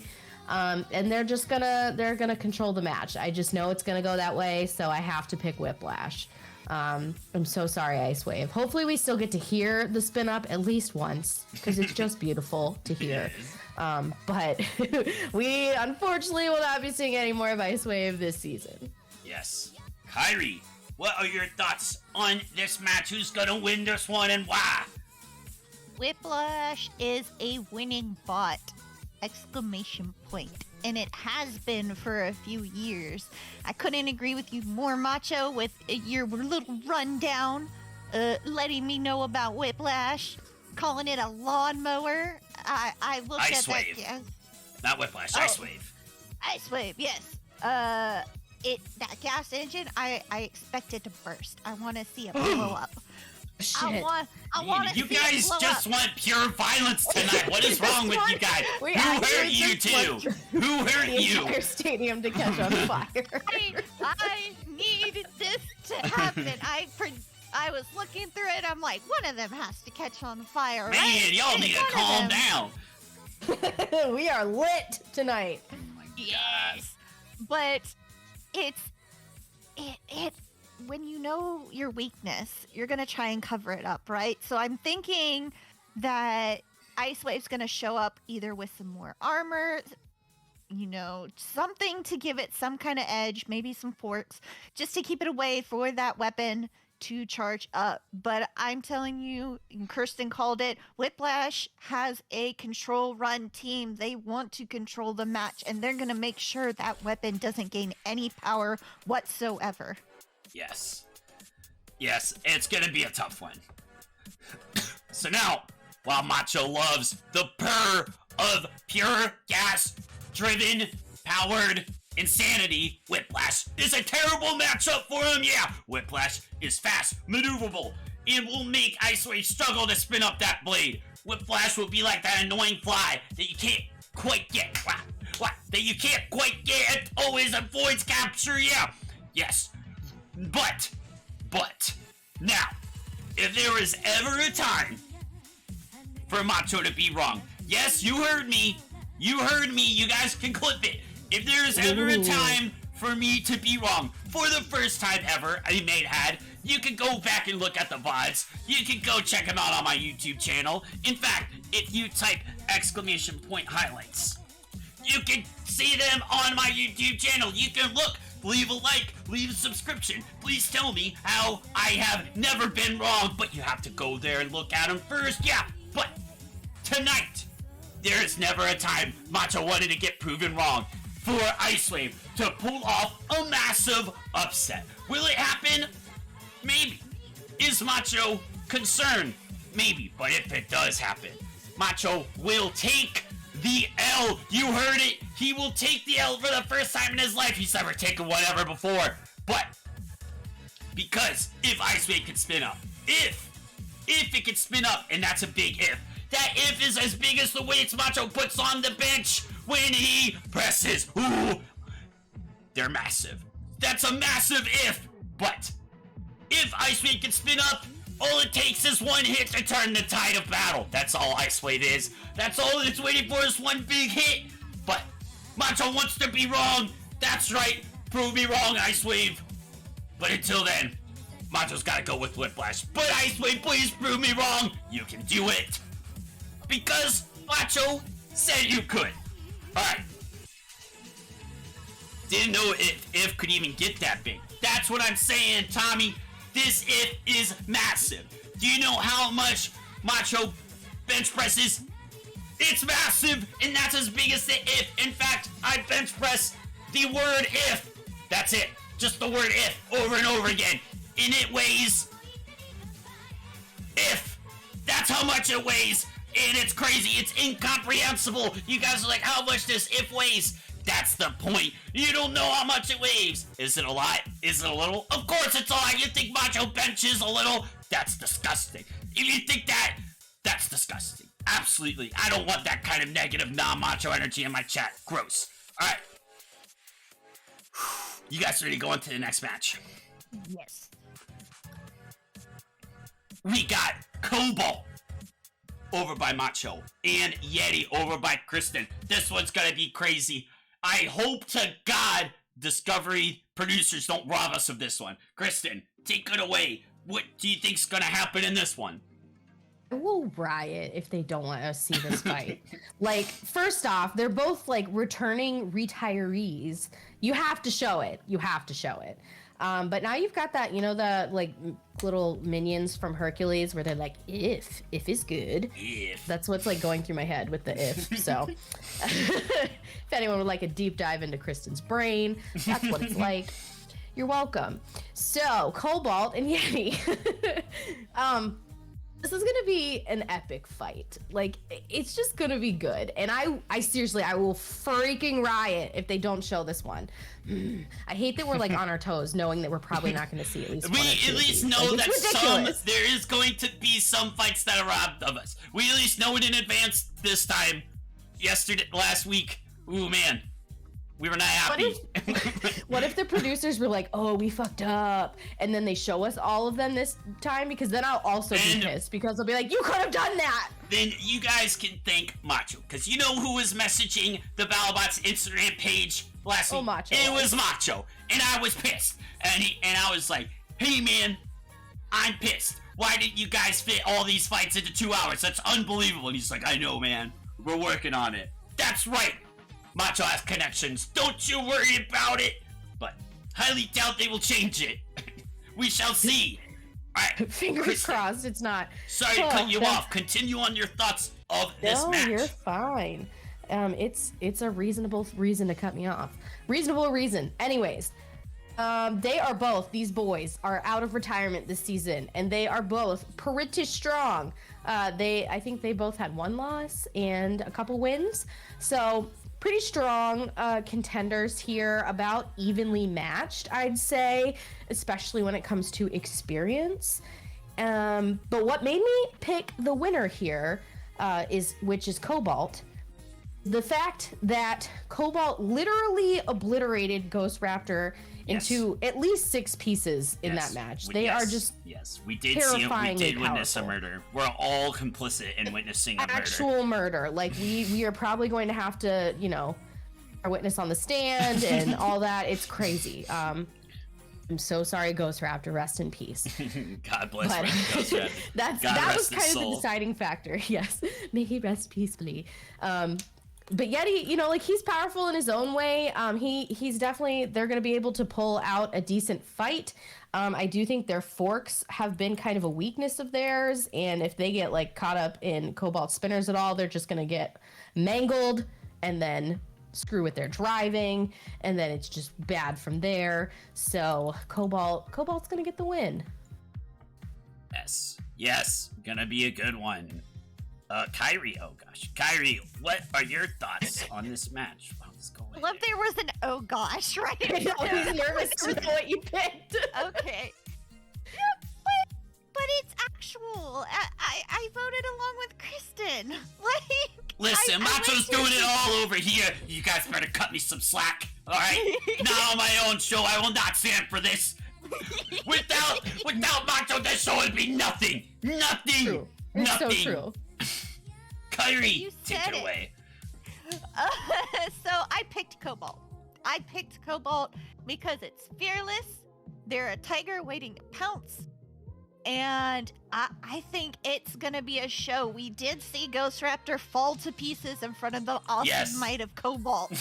And they're gonna control the match. I just know it's gonna go that way, so I have to pick Whiplash. I'm so sorry, Ice Wave. Hopefully we still get to hear the spin up at least once, because it's just beautiful to hear. But we unfortunately will not be seeing any more of Ice Wave this season. Yes. Kyrie, what are your thoughts on this match? Who's gonna win this one and why? Whiplash is a winning bot! Exclamation point. And it has been for a few years. I couldn't agree with you more, Macho, with your little rundown, letting me know about Whiplash, calling it a lawnmower. I looked Ice at Wave. that. Yeah. Not Whiplash, Ice Wave. Ice Wave, yes. That gas engine, I expect it to burst. I want to see it blow up. Shit. I want to see You guys it blow just up. want pure violence tonight. What is wrong with you guys? We Who hurt actually you just two? want Who hurt the you? entire stadium to catch on fire. I need this to happen. I was looking through it. I'm like, one of them has to catch on fire, right? Man, y'all And need to one of calm them- down. We are lit tonight. Yes, but it when you know your weakness, you're gonna try and cover it up, right? So I'm thinking that Ice Wave's gonna show up either with some more armor, something to give it some kind of edge, maybe some forks, just to keep it away for that weapon to charge up. But I'm telling you, and Kirsten called it, Whiplash has a control run team. They want to control the match, and they're going to make sure that weapon doesn't gain any power whatsoever. Yes. Yes, it's gonna be a tough one. So now, while Macho loves the purr of pure gas-driven, powered insanity, Whiplash is a terrible matchup for him, yeah! Whiplash is fast, maneuverable, and will make Ice Wave struggle to spin up that blade. Whiplash will be like that annoying fly that you can't quite get. What? That you can't quite get, it always avoids capture, yeah! Yes. But, now, if there was ever a time for Macho to be wrong, yes, you heard me, you guys can clip it. If there is ever a time for me to be wrong, for the first time ever, I may add, you can go back and look at the VODs, you can go check them out on my YouTube channel. In fact, if you type !highlights, you can see them on my YouTube channel. You can look, leave a like, leave a subscription. Please tell me how I have never been wrong, but you have to go there and look at them first. Yeah, but tonight, there is never a time Macho wanted to get proven wrong for Ice Wave to pull off a massive upset. Will it happen? Maybe. Is Macho concerned? Maybe, but if it does happen, Macho will take the L. You heard it. He will take the L for the first time in his life. He's never taken whatever before. But because if Ice Wave can spin up, if it can spin up, and that's a big if. That if is as big as the weights Macho puts on the bench when he presses. Ooh, they're massive. That's a massive if. But if Ice Wave can spin up, all it takes is one hit to turn the tide of battle. That's all Ice Wave is. That's all it's waiting for is one big hit. But Macho wants to be wrong. That's right. Prove me wrong, Ice Wave. But until then, Macho's gotta go with Whiplash. But Ice Wave, please prove me wrong. You can do it. Because Macho said you could. Alright. Didn't know if could even get that big. That's what I'm saying, Tommy. This if is massive. Do you know how much Macho bench presses? It's massive, and that's as big as the if. In fact, I bench press the word if. That's it. Just the word if over and over again. And it weighs if. That's how much it weighs. And it's crazy. It's incomprehensible. You guys are like, how much this if weighs? That's the point. You don't know how much it weighs. Is it a lot? Is it a little? Of course it's a lot. You think Macho benches a little? That's disgusting. If you think that, that's disgusting. Absolutely. I don't want that kind of negative non-Macho energy in my chat. Gross. Alright. You guys ready to go on to the next match? Yes. We got Cobalt over by Macho and Yeti over by Kristen. This one's gonna be crazy. I hope to God Discovery producers don't rob us of this one. Kristen, take it away. What do you think's gonna happen in this one? I will riot if they don't let us see this fight. Like, first off, they're both like returning retirees. You have to show it. You have to show it. But now you've got that, you know, the like little minions from Hercules where they're like, if is good. If. That's what's like going through my head with the if. So if anyone would like a deep dive into Kristen's brain, that's what it's like. You're welcome. So Cobalt and Yeti. This is gonna be an epic fight. Like, it's just gonna be good. And I seriously, I will freaking riot if they don't show this one. I hate that we're like on our toes, knowing that we're probably not gonna see at least one or two We at least of these. know Like, that ridiculous. there is going to be some fights that are robbed of us. We at least know it in advance this time. Last week. Ooh, man. We were not happy. What if the producers were like, oh, we fucked up, and then they show us all of them this time? Because then I'll also be pissed, because they'll be like, you could have done that. Then you guys can thank Macho, because you know who was messaging the Battlebots Instagram page last week? Macho. It was Macho, and I was pissed. And I was like, hey man, I'm pissed. Why didn't you guys fit all these fights into 2 hours? That's unbelievable. And he's like, I know, man. We're working on it. That's right. Macho has connections. Don't you worry about it. But highly doubt they will change it. We shall see. All right. Fingers Kristen, crossed it's not. sorry to cut you off. Continue on your thoughts of this No, match. you're fine. It's a reasonable reason to cut me off. Reasonable reason. Anyways, these boys are out of retirement this season, and they are both pretty strong. I think they both had one loss and a couple wins. So pretty strong contenders here, about evenly matched, I'd say, especially when it comes to experience. But what made me pick the winner here which is Cobalt. The fact that Cobalt literally obliterated Ghost Raptor into at least 6 pieces in that match. They are just we did see it. We did witness a powerful. murder. We're all complicit in witnessing a murder. Actual murder. Like, we are probably going to have to, you know, our witness on the stand and all that. It's crazy. I'm so sorry, Ghost Raptor. Rest in peace. God bless But Ghost Raptor. that was kind of the deciding factor. Yes, may he rest peacefully. But Yeti, you know, like, he's powerful in his own way. He's definitely, they're going to be able to pull out a decent fight. I do think their forks have been kind of a weakness of theirs, and if they get like caught up in Cobalt spinners at all, they're just going to get mangled and then screw with their driving, and then it's just bad from there. So Cobalt's going to get the win. Yes, gonna be a good one. Kyrie, oh gosh. Kyrie, what are your thoughts on this match? Wow, let's go I love there was an oh gosh, right? I was nervous to know what you picked. Okay. But it's actual. I voted along with Kristen. Like, Listen, Macho's doing it all over here. You guys better cut me some slack, alright? Not on my own show, I will not stand for this. Without Macho, this show would be nothing. Nothing. True. It's Nothing. so true. Kyrie, You take said it it. away. So I picked Cobalt. I picked Cobalt because it's fearless. They're a tiger waiting to pounce. And I think it's gonna be a show. We did see Ghost Raptor fall to pieces in front of the awesome Yes. might of Cobalt.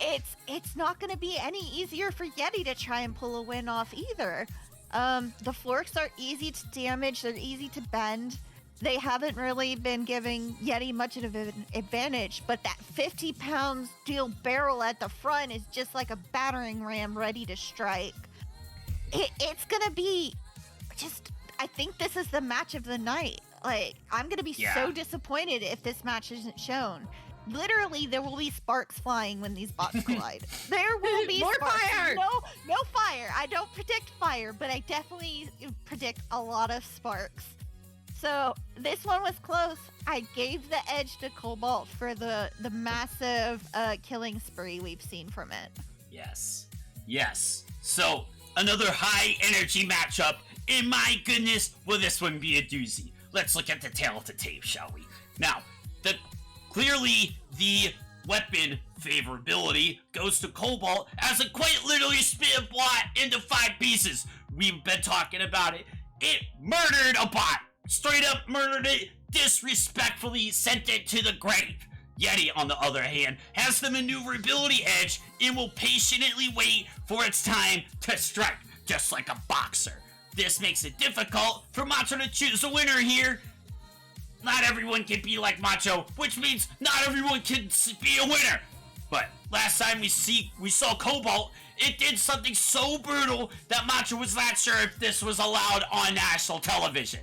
It's not gonna be any easier for Yeti to try and pull a win off either. The forks are easy to damage. They're easy to bend. They haven't really been giving Yeti much of an advantage, but that 50-pound steel barrel at the front is just like a battering ram ready to strike. It's gonna be just, I think this is the match of the night. Like, I'm gonna be so disappointed if this match isn't shown. Literally, there will be sparks flying when these bots collide. There will be More sparks. fire! No fire. I don't predict fire, but I definitely predict a lot of sparks. So this one was close. I gave the edge to Cobalt for the massive killing spree we've seen from it. Yes. So, another high energy matchup. And my goodness, will this one be a doozy? Let's look at the tail of the tape, shall we? Now, clearly the weapon favorability goes to Cobalt as it quite literally split a bot into 5 pieces. We've been talking about it. It murdered a bot. Straight up murdered it, disrespectfully sent it to the grave. Yeti, on the other hand, has the maneuverability edge and will patiently wait for its time to strike, just like a boxer. This makes it difficult for Macho to choose a winner here. Not everyone can be like Macho, which means not everyone can be a winner. But last time we saw Cobalt, it did something so brutal that Macho was not sure if this was allowed on national television.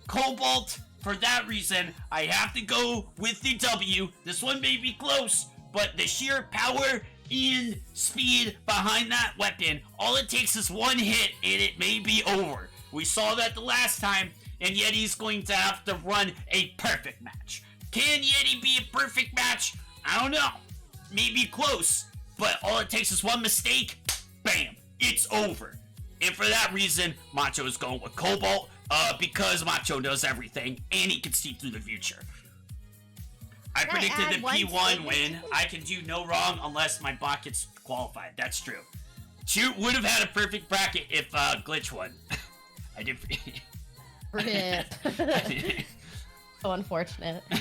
Cobalt, for that reason, I have to go with the W. This one may be close, but the sheer power and speed behind that weapon, all it takes is one hit and it may be over. We saw that the last time, and Yeti's going to have to run a perfect match. Can Yeti be a perfect match? I don't know. Maybe close, but all it takes is one mistake, bam, it's over. And for that reason, Macho is going with Cobalt, because Macho knows everything, and he can see through the future. I predicted the P1 win. I can do no wrong unless my bot gets qualified. That's true. Shoot would have had a perfect bracket if Glitch won. I did. Rip. So unfortunate. All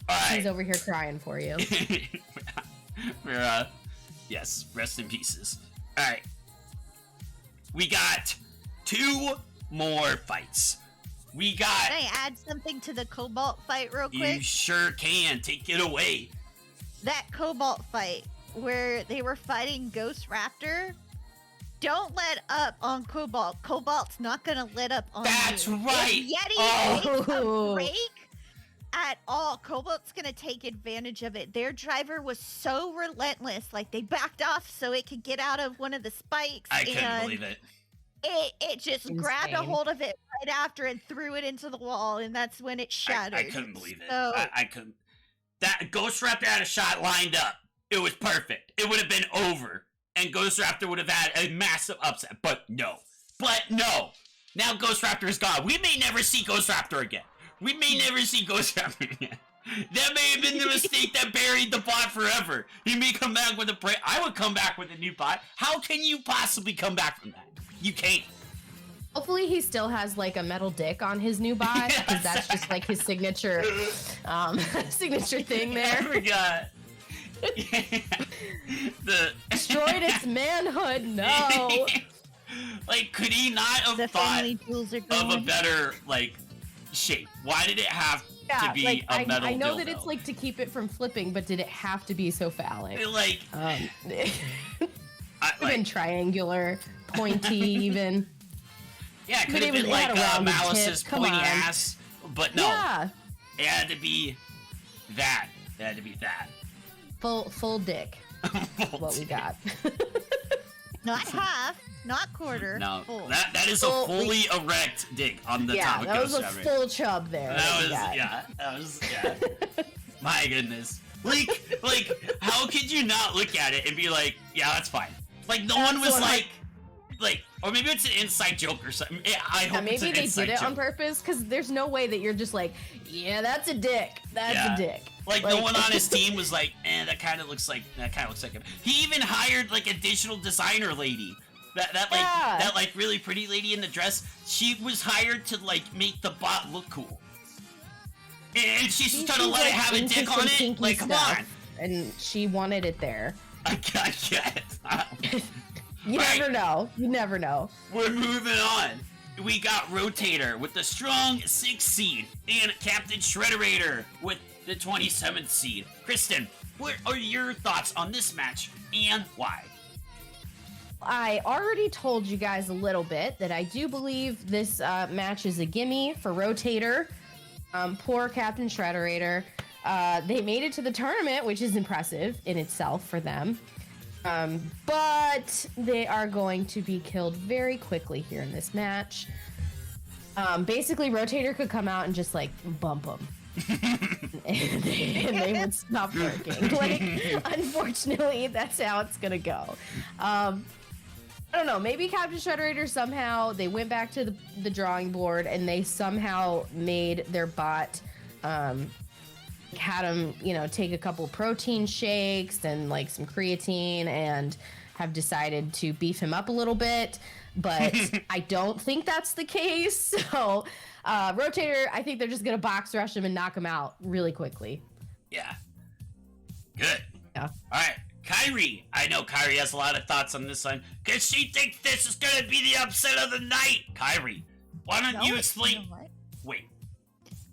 right. He's over here crying for you. We're, yes, rest in pieces. All right. We got 2 more fights. We got... Can I add something to the Cobalt fight real quick? You sure can. Take it away. That Cobalt fight where they were fighting Ghost Raptor, don't let up on Cobalt. Cobalt's not gonna let up on That's you. right. If Yeti takes a Oh. break at all, Cobalt's gonna take advantage of it. Their driver was so relentless. Like, they backed off so it could get out of one of the spikes. I couldn't believe it. It just grabbed a Insane. hold of it right after and threw it into the wall, and that's when it shattered. I couldn't believe it. So, I couldn't. That Ghost Raptor had a shot lined up. It was perfect. It would have been over. And Ghost Raptor would have had a massive upset. But no. Now Ghost Raptor is gone. We may never see Ghost Raptor again. We may never see Ghost Raptor again. That may have been the mistake that buried the bot forever. He may come back with a break. I would come back with a new bot. How can you possibly come back from that? You can't. Hopefully he still has like a metal dick on his new bot, because that's just like his signature signature thing there. I forgot. Destroyed its manhood, no. Like, could he not have the thought family jewels are of going. a better, like, shape? Why did it have to be like, a metal I know dildo? that it's like to keep it from flipping, but did it have to be so phallic? Like, Even triangular, pointy, even. Yeah, it could But have it been had like a rounded Malice's tip. Come pointy on. ass, but no, Yeah, it had to be that. It had to be that. full dick. What we got. Not half, not quarter. No, full. that is a Full- fully erect dig on the Yeah, top of that was a Ghost Rider. full chub there. That was we got. yeah. My goodness. Like, how could you not look at it and be like, yeah, that's fine? Like, no one was That's like, or maybe it's an inside joke or something. I hope Yeah, it's maybe an they inside did it joke. on purpose, because there's no way that you're just like, yeah, that's a dick. That's Yeah. a dick. Like, no one on his team was like, that kind of looks like him. He even hired like a digital designer lady. That really pretty lady in the dress. She was hired to like make the bot look cool. And she's trying to let it have a dick on it. Like, come on. And she wanted it there. I get it. You Right. never know. You never know. We're moving on. We got Rotator with the strong 6th seed and Captain Shredderator with the 27th seed. Kristen, what are your thoughts on this match and why? I already told you guys a little bit that I do believe this match is a gimme for Rotator. Poor Captain Shredderator. They made it to the tournament, which is impressive in itself for them. But they are going to be killed very quickly here in this match. Basically, Rotator could come out and just like bump them. and they would stop working. Like, unfortunately, that's how it's gonna go. I don't know. Maybe Captain Shredderator somehow they went back to the drawing board and they somehow made their bot had him, take a couple protein shakes and like some creatine and have decided to beef him up a little bit. But I don't think that's the case. So Rotator, I think they're just gonna box rush him and knock him out really quickly. Yeah. Good. Yeah. All right. Kyrie. I know Kyrie has a lot of thoughts on this one because she thinks this is going to be the upset of the night. Kyrie, why don't you explain? You know what? Wait.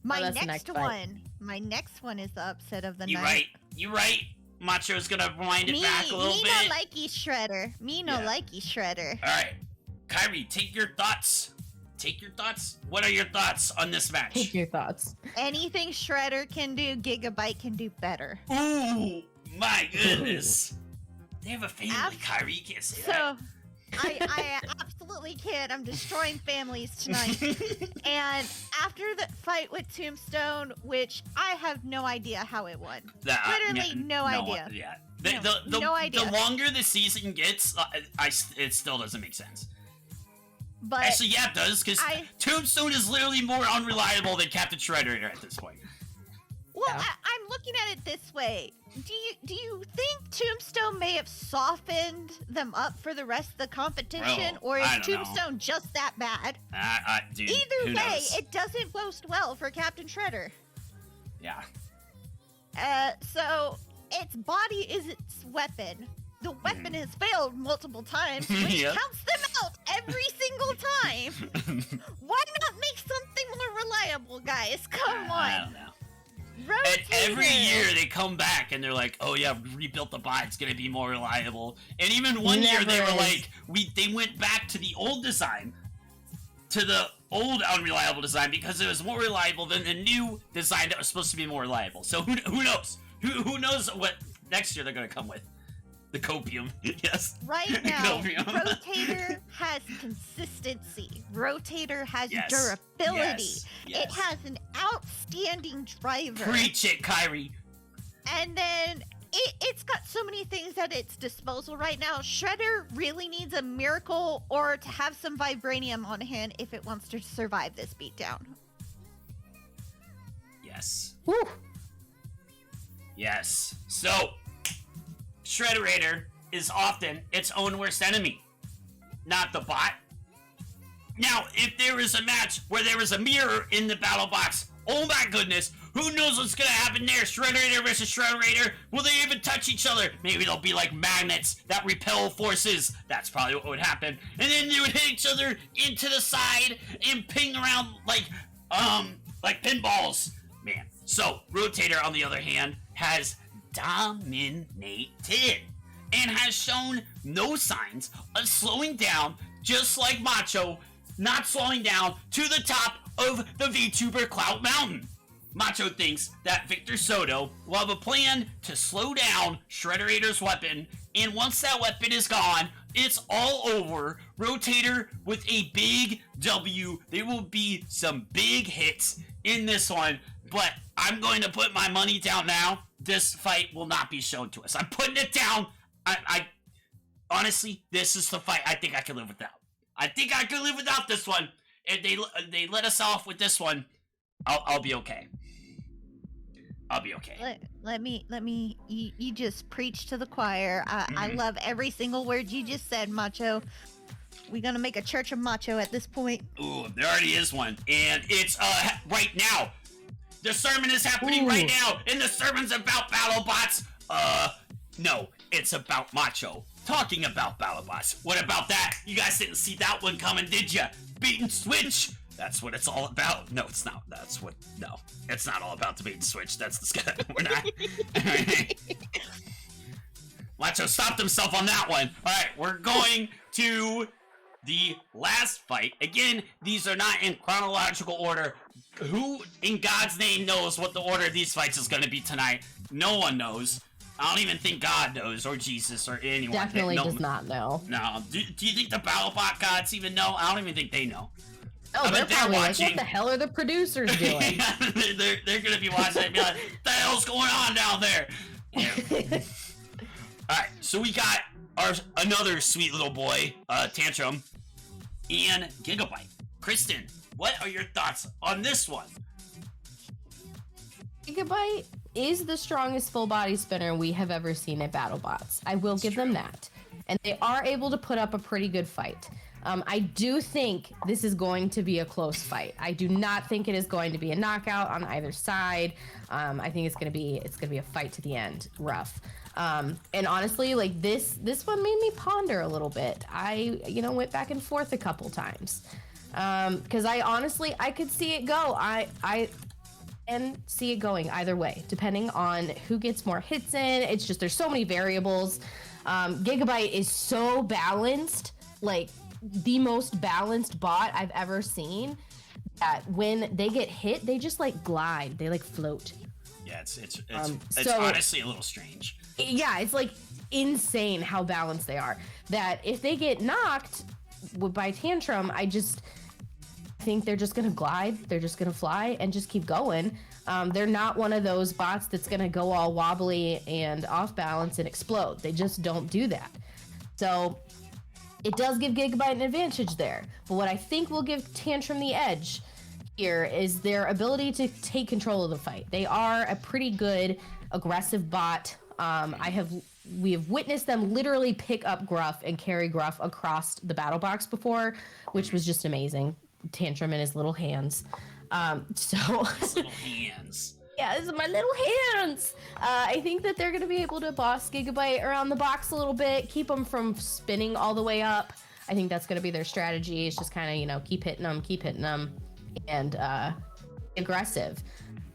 My that's the next next fight. one. My next one is the upset of the You night. right. You right. Macho's going to wind it back a little me bit. no likey shredder. Me no Yeah. likey shredder. All right. Kyrie, take your thoughts. Take your thoughts. What are your thoughts on this match? Take your thoughts. Anything Shredder can do, Gigabyte can do better. Ooh, my goodness. They have a family, Kyrie. You can't say that. So, I absolutely can't. I'm destroying families tonight. And after the fight with Tombstone, which I have no idea how it won. Literally no idea. Yeah. No idea. The longer the season gets, it still doesn't make sense. But Actually, yeah, it does, because I- Tombstone is literally more unreliable than Captain Shredder at this point. well, Yeah. I'm looking at it this way. Do you think Tombstone may have softened them up for the rest of the competition, Bro, or is I don't know. Tombstone just that bad? Dude, Either who way, knows? it doesn't boast well for Captain Shredder. Yeah. So its body is its weapon. The weapon has failed multiple times, which Yep. counts them out every single time. Why not make something more reliable, guys? Come I on. don't know. And Rotator. every year they come back and they're like, "Oh yeah, we rebuilt the bot. It's gonna be more reliable." And even one year they were Never like, they went back to the old design, to the old unreliable design because it was more reliable than the new design that was supposed to be more reliable. So who knows? Who knows what next year they're gonna come with? The copium, yes. Right now, Copium. Rotator has consistency. Rotator has Yes. durability. Yes. It Yes. has an outstanding driver. Preach it, Kyrie. And then it's got so many things at its disposal right now. Shredder really needs a miracle or to have some vibranium on hand if it wants to survive this beatdown. Yes. Woo. Yes. So, Shredderator is often its own worst enemy, not the bot. Now, if there is a match where there is a mirror in the battle box, oh my goodness, who knows what's gonna happen there? Shredderator versus Shredderator? Will they even touch each other? Maybe they'll be like magnets that repel forces. That's probably what would happen. And then they would hit each other into the side and ping around like pinballs. Man. So, Rotator, on the other hand, has dominated and has shown no signs of slowing down, just like Macho. not slowing down to the top of the VTuber Clout Mountain. Macho thinks that Victor Soto will have a plan to slow down Shredderator's weapon, and once that weapon is gone, it's all over. Rotator with a big W. There will be some big hits in this one, but I'm going to put my money down now. This fight will not be shown to us. I'm putting it down. I honestly, this is the fight I think I can live without. I think I can live without this one. If they let us off with this one, I'll be okay. I'll be okay. Let me, you just preach to the choir. I love every single word you just said, Macho. We gonna make a church of Macho at this point. Ooh, there already is one. And it's, right now. The sermon is happening right now, and the sermon's about BattleBots. No, it's about Macho. Talking about BattleBots. What about that? You guys didn't see that one coming, did ya? Bait and switch. That's what it's all about. No, it's not. No. It's not all about the bait and switch. That's the we're not. Macho stopped himself on that one. Alright, we're going to the last fight. Again, these are not in chronological order. Who in God's name knows what the order of these fights is going to be tonight? No one knows. I don't even think God knows, or Jesus, or anyone. Definitely does not know. No. Do you think the BattleBot gods even know? I don't even think they know. Oh, they're probably like, what the hell are the producers doing? they're gonna be watching it and be like, what the hell's going on down there? Yeah. Alright, so we got another sweet little boy, Tantrum and Gigabyte. Kristen, what are your thoughts on this one? Gigabyte is the strongest full body spinner we have ever seen at BattleBots. I will give them that. And they are able to put up a pretty good fight. I do think this is going to be a close fight. I do not think it is going to be a knockout on either side. I think it's gonna be a fight to the end, rough. And honestly, like this one made me ponder a little bit. I went back and forth a couple times because I could see it go. I see it going either way, depending on who gets more hits in. It's just there's so many variables. Gigabyte is so balanced, like the most balanced bot I've ever seen, that when they get hit, they just like glide, they like float. Yeah, it's honestly a little strange. Yeah, it's like insane how balanced they are. That if they get knocked by Tantrum, I think they're just gonna glide, they're just gonna fly and just keep going. They're not one of those bots that's gonna go all wobbly and off balance and explode. They just don't do that. So it does give Gigabyte an advantage there. But what I think will give Tantrum the edge here is their ability to take control of the fight. They are a pretty good aggressive bot. We have witnessed them literally pick up Gruff and carry Gruff across the battle box before, which was just amazing. Tantrum in his little hands. His little hands. Yeah, this is my little hands. I think that they're going to be able to boss Gigabyte around the box a little bit, keep them from spinning all the way up. I think that's going to be their strategy. It's just kind of, keep hitting them, and aggressive.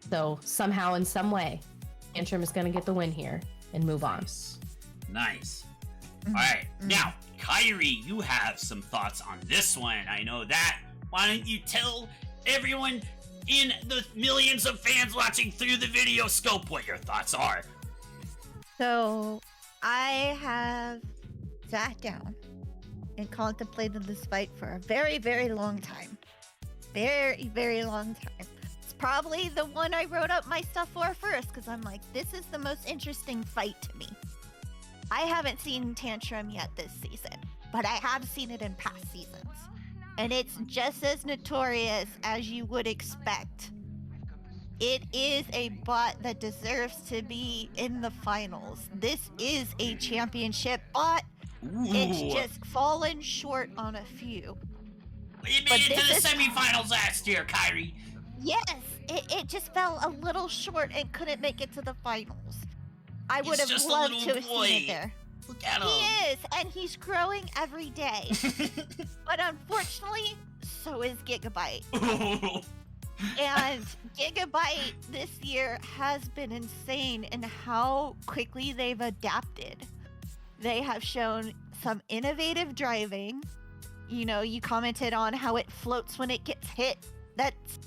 So somehow, in some way, Tantrum is going to get the win here and move on. Nice. All right. Now, Kyrie, you have some thoughts on this one. I know that. Why don't you tell everyone in the millions of fans watching through the video scope what your thoughts are? So, I have sat down and contemplated this fight for a very, very long time. Very, very long time. It's probably the one I wrote up my stuff for first, because I'm like, this is the most interesting fight to me. I haven't seen Tantrum yet this season, but I have seen it in past seasons. And it's just as notorious as you would expect. It is a bot that deserves to be in the finals. This is a championship bot. Ooh. It's just fallen short on a few. It made it to the semifinals last year, Kyrie. Yes, it just fell a little short and couldn't make it to the finals. I would have loved to have seen it there. Look at him. He is, and he's growing every day. But unfortunately, so is Gigabyte. And Gigabyte this year has been insane in how quickly they've adapted. They have shown some innovative driving. you commented on how it floats when it gets hit. That's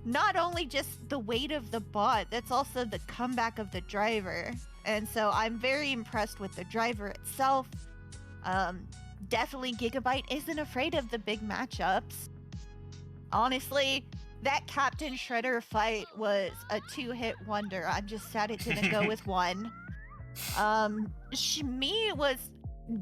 not only just the weight of the bot, that's also the comeback of the driver. And so I'm very impressed with the driver itself. Definitely Gigabyte isn't afraid of the big matchups. Honestly, that Captain Shredder fight was a 2-hit wonder. I'm just sad it didn't go with one. Shmi was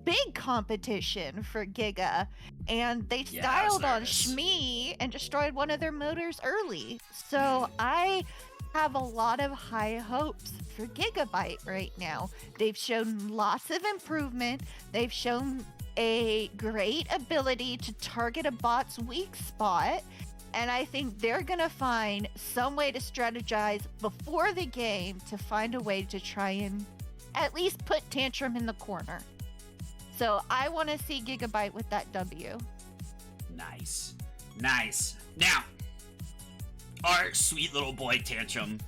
big competition for Giga, and they styled on Shmi and destroyed one of their motors early. So I have a lot of high hopes for Gigabyte right now. They've shown lots of improvement. They've shown a great ability to target a bot's weak spot. And I think they're going to find some way to strategize before the game to find a way to try and at least put Tantrum in the corner. So I want to see Gigabyte with that W. Nice. Nice. Now, our sweet little boy Tantrum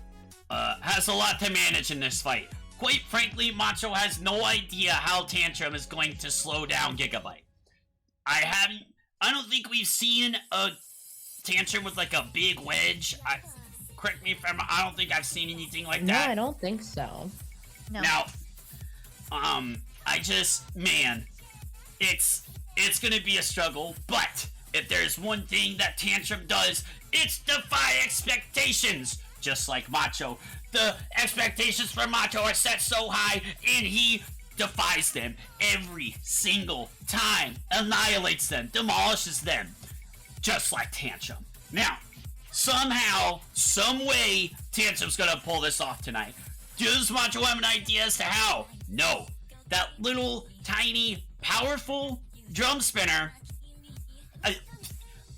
has a lot to manage in this fight. Quite frankly, Macho has no idea how Tantrum is going to slow down Gigabyte. I don't think we've seen a Tantrum with like a big wedge. Correct me if I don't think I've seen anything like that. No, I don't think so. No. Now, it's gonna be a struggle, but if there's one thing that Tantrum does, it's defy expectations. Just like Macho. The expectations for Macho are set so high, and he defies them every single time. Annihilates them, demolishes them. Just like Tantrum. Now, somehow, some way, Tantrum's gonna pull this off tonight. Does Macho have an idea as to how? No. That little, tiny, powerful drum spinner,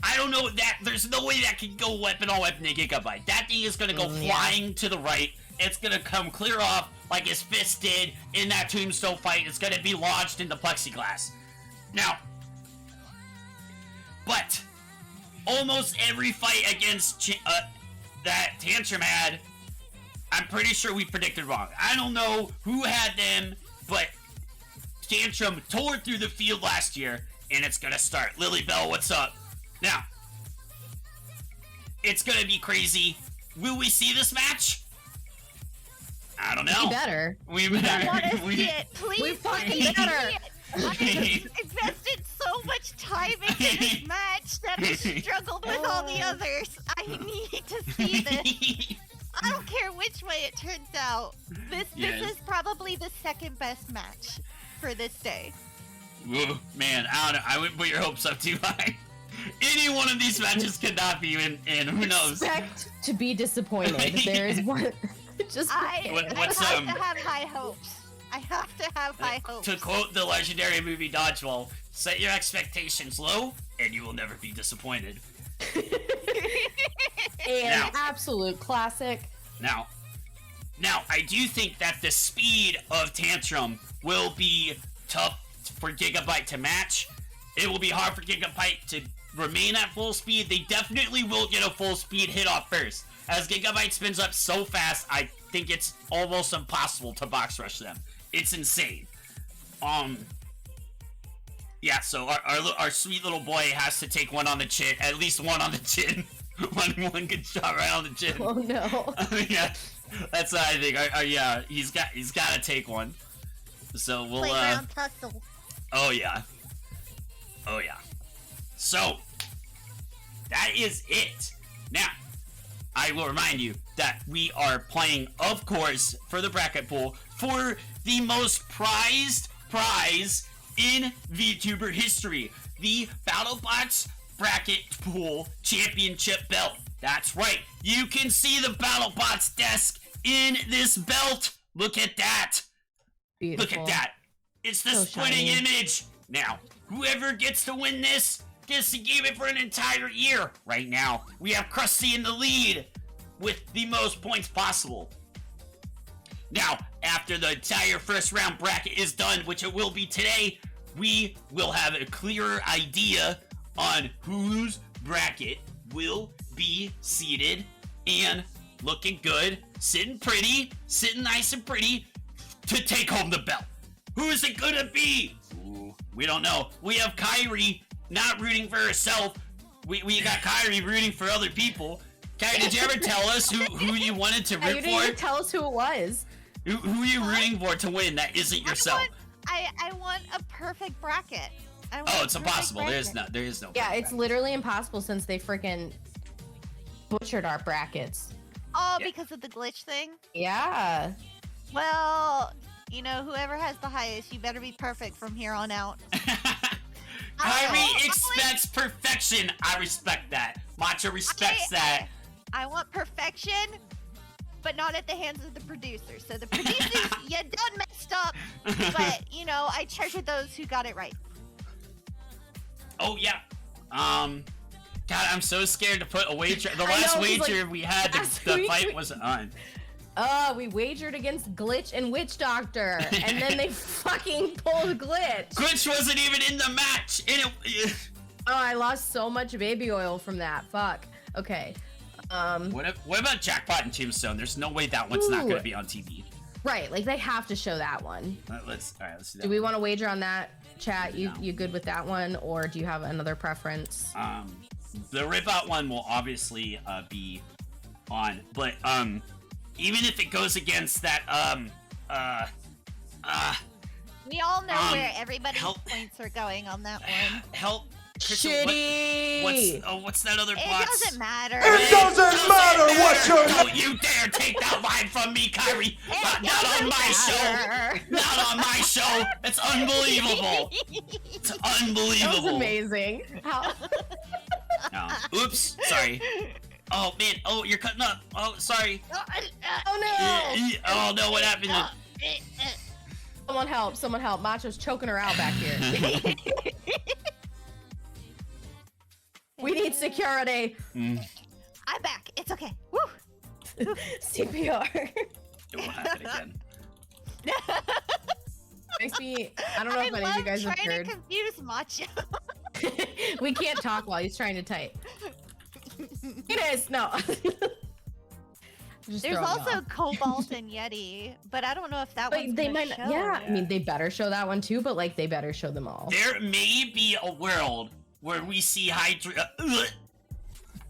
I don't know, there's no way that can go weapon on weapon to Gigabyte. That thing is gonna go flying to the right. It's gonna come clear off like his fist did in that tombstone fight. It's gonna be launched into plexiglass. Now, but almost every fight against that Tantrum had, I'm pretty sure we predicted wrong. I don't know who had them, but Tantrum tore through the field last year, and it's gonna start. Lily Bell, what's up? Now, it's gonna be crazy. Will we see this match? I don't know. We better. We I want better. to see it. Please fucking see better. it. I invested so much time into this match that I struggled with all the others. I need to see this. I don't care which way it turns out. This is probably the second best match for this day. Ooh, man, I don't know. I wouldn't put your hopes up too high. Any one of these matches could not be in who knows. Expect to be disappointed. There is one. Just I have to have high hopes. I have to have high hopes. To quote the legendary movie Dodgeball, set your expectations low, and you will never be disappointed. An absolute classic. Now, I do think that the speed of Tantrum will be tough for Gigabyte to match. It will be hard for Gigabyte to remain at full speed. They definitely will get a full speed hit off first. As Gigabyte spins up so fast, I think it's almost impossible to box rush them. It's insane. Yeah, so our sweet little boy has to take one on the chin, at least one on the chin. one good shot right on the chin. Oh no. Yeah, that's what I think. Yeah, he's got to take one. So we'll Playground tussle. Oh yeah. So that is it. Now, I will remind you that we are playing, of course, for the bracket pool for the most prized prize in VTuber history, the Battlebots Bracket Pool Championship Belt. That's right. You can see the Battlebots desk in this belt. Look at that. Beautiful. Look at that. It's the So splitting shiny. image. Now, whoever gets to win this gets to give it for an entire year. Right now, we have Krusty in the lead with the most points possible. Now, after the entire first round bracket is done, which it will be today, we will have a clearer idea on whose bracket will be seated and looking good, sitting nice and pretty to take home the belt. Who is it gonna be? Ooh, we don't know. We have Kyrie not rooting for herself. We got Kyrie rooting for other people. Kyrie, did you ever tell us who you wanted to root You didn't for? even tell us who it was. Who are you rooting for to win that isn't yourself? I want a perfect bracket. Oh, it's impossible. There is no. Yeah, it's bracket. literally impossible since they freaking butchered our brackets. Oh, Yeah. because of the glitch thing? Yeah. Well, you know, whoever has the highest, you better be perfect from here on out. Kyrie expects perfection. I respect that. Macho respects that. I want perfection, but not at the hands of the producers. So the producers, you done messed up, but, you know, I treasure those who got it right. Oh, yeah. God, I'm so scared to put a wager. The last know, 'cause, wager like, we had, last the week fight was on. We wagered against Glitch and Witch Doctor, and then they fucking pulled Glitch. Glitch wasn't even in the match. And it, Oh, I lost so much baby oil from that. Fuck. Okay. what about Jackpot and Tombstone? There's no way that one's not Ooh. going to be on TV. Right, like they have to show that one. Let's do that. Do we want to wager on that, chat? No. You good with that one, or do you have another preference? The Rip Out one will obviously be on, but even if it goes against that We all know where everybody's help. points are going on that one. help Crystal, Shitty. what's that other It box? doesn't matter. It doesn't matter what your... Don't you dare take that line from me, Kyrie! Not on my show! Not on my show! It's unbelievable! It's unbelievable! That was amazing. How? No. Oops, sorry. Oh man, oh you're cutting up. Oh sorry. Oh no! Oh no, what happened? Someone help. Macho's choking her out back here. We need security. I'm back. It's okay. Woo. CPR. It won't happen again. Makes me. I don't know if any of you guys have trying heard. to confuse Macho. We can't talk while he's trying to type. It is no. Just There's throwing also off. Cobalt and Yeti, but I don't know if that But one's they gonna might. show. Yeah, I mean, they better show that one too. But like, they better show them all. There may be a world where we see Hydra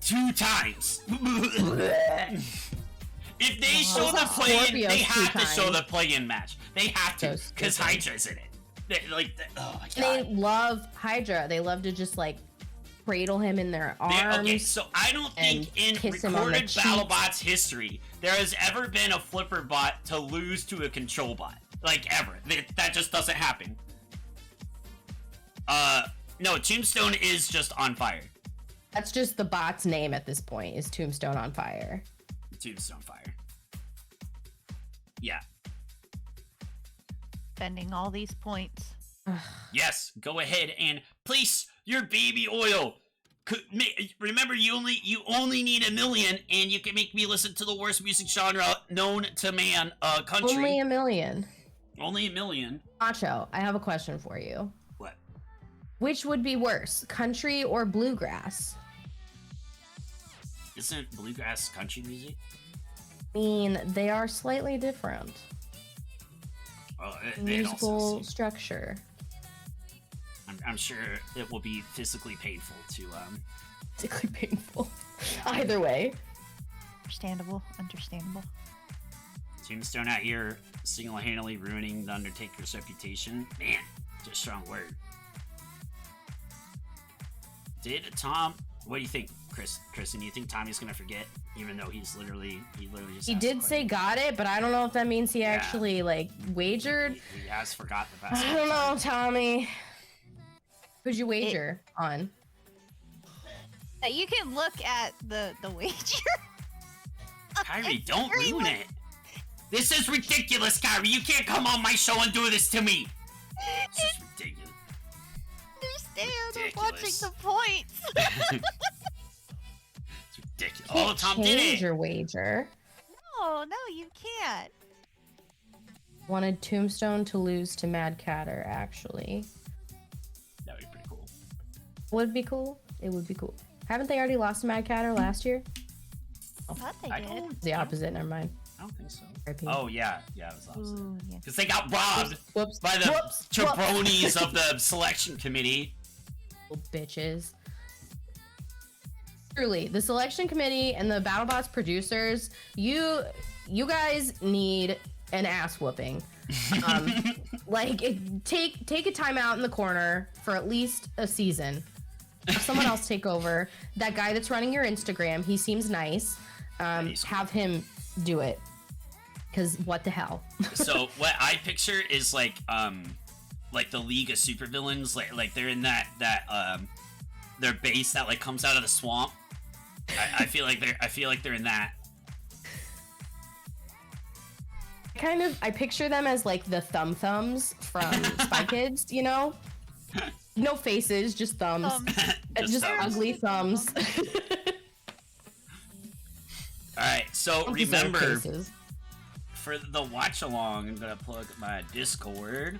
2 times. If they show I the saw play-in, Scorpios they 2 have to show times. the play-in match. They have to, So because stupid. Hydra's in it. Oh my They god. love Hydra. They love to just like cradle him in their arms. Okay, so I don't think and in kiss him on the recorded cheek. BattleBots history there has ever been a flipper bot to lose to a control bot. Like ever. That just doesn't happen. No, Tombstone is just on fire. That's just the bot's name at this point. Is Tombstone on fire? Tombstone fire. Yeah. Spending all these points. Yes, go ahead and place your baby oil. Remember, you only need 1 million, and you can make me listen to the worst music genre known to man, country. Only 1 million. Only 1 million. Macho, I have a question for you. What? Which would be worse, country or bluegrass? Isn't bluegrass country music? I mean, they are slightly different. Oh, Musical structure. I'm sure it will be physically painful to Particularly painful. Either way. Understandable. Tombstone out here single-handedly ruining the Undertaker's reputation. Man, just a strong word. Did Tom? What do you think, Kristen? Do you think Tommy's gonna forget, even though he literally just He asked did the say question? got it, but I don't know if that means he Yeah. actually like wagered. He has forgot the past. I don't know, Tommy. Who'd you wager on? You can look at the wager. Kyrie, don't very ruin much- it. This is ridiculous, Kyrie. You can't come on my show and do this to me. This is ridiculous. Understand? I'm watching Ridiculous. the points. It's ridiculous. Oh, Tom did Change it. your wager. No, you can't. Wanted Tombstone to lose to Mad Catter, actually. That would be pretty cool. Would be cool. It would be cool. Haven't they already lost to Mad Catter last year? I thought they I did. don't- The opposite, never mind. I don't think so. RIP. Oh yeah, it was opposite. Ooh, yeah. Because they got robbed Whoops. by the Whoops. jabronis of the selection committee. Little bitches. Truly, the selection committee and the BattleBots producers, you guys need an ass whooping. Like, take a time out in the corner for at least a season. Have someone else take over. That guy that's running your Instagram, he seems nice. Have him do it. Because what the hell? So what I picture is like the League of Supervillains, like they're in that their base that like comes out of the swamp. I feel like they're in that. I picture them as like the thumbs from Spy Kids, you know? No faces, just thumbs. Just thumbs. ugly thumbs. Alright, so Don't deserve remember, faces. for the watch along, I'm gonna plug my Discord.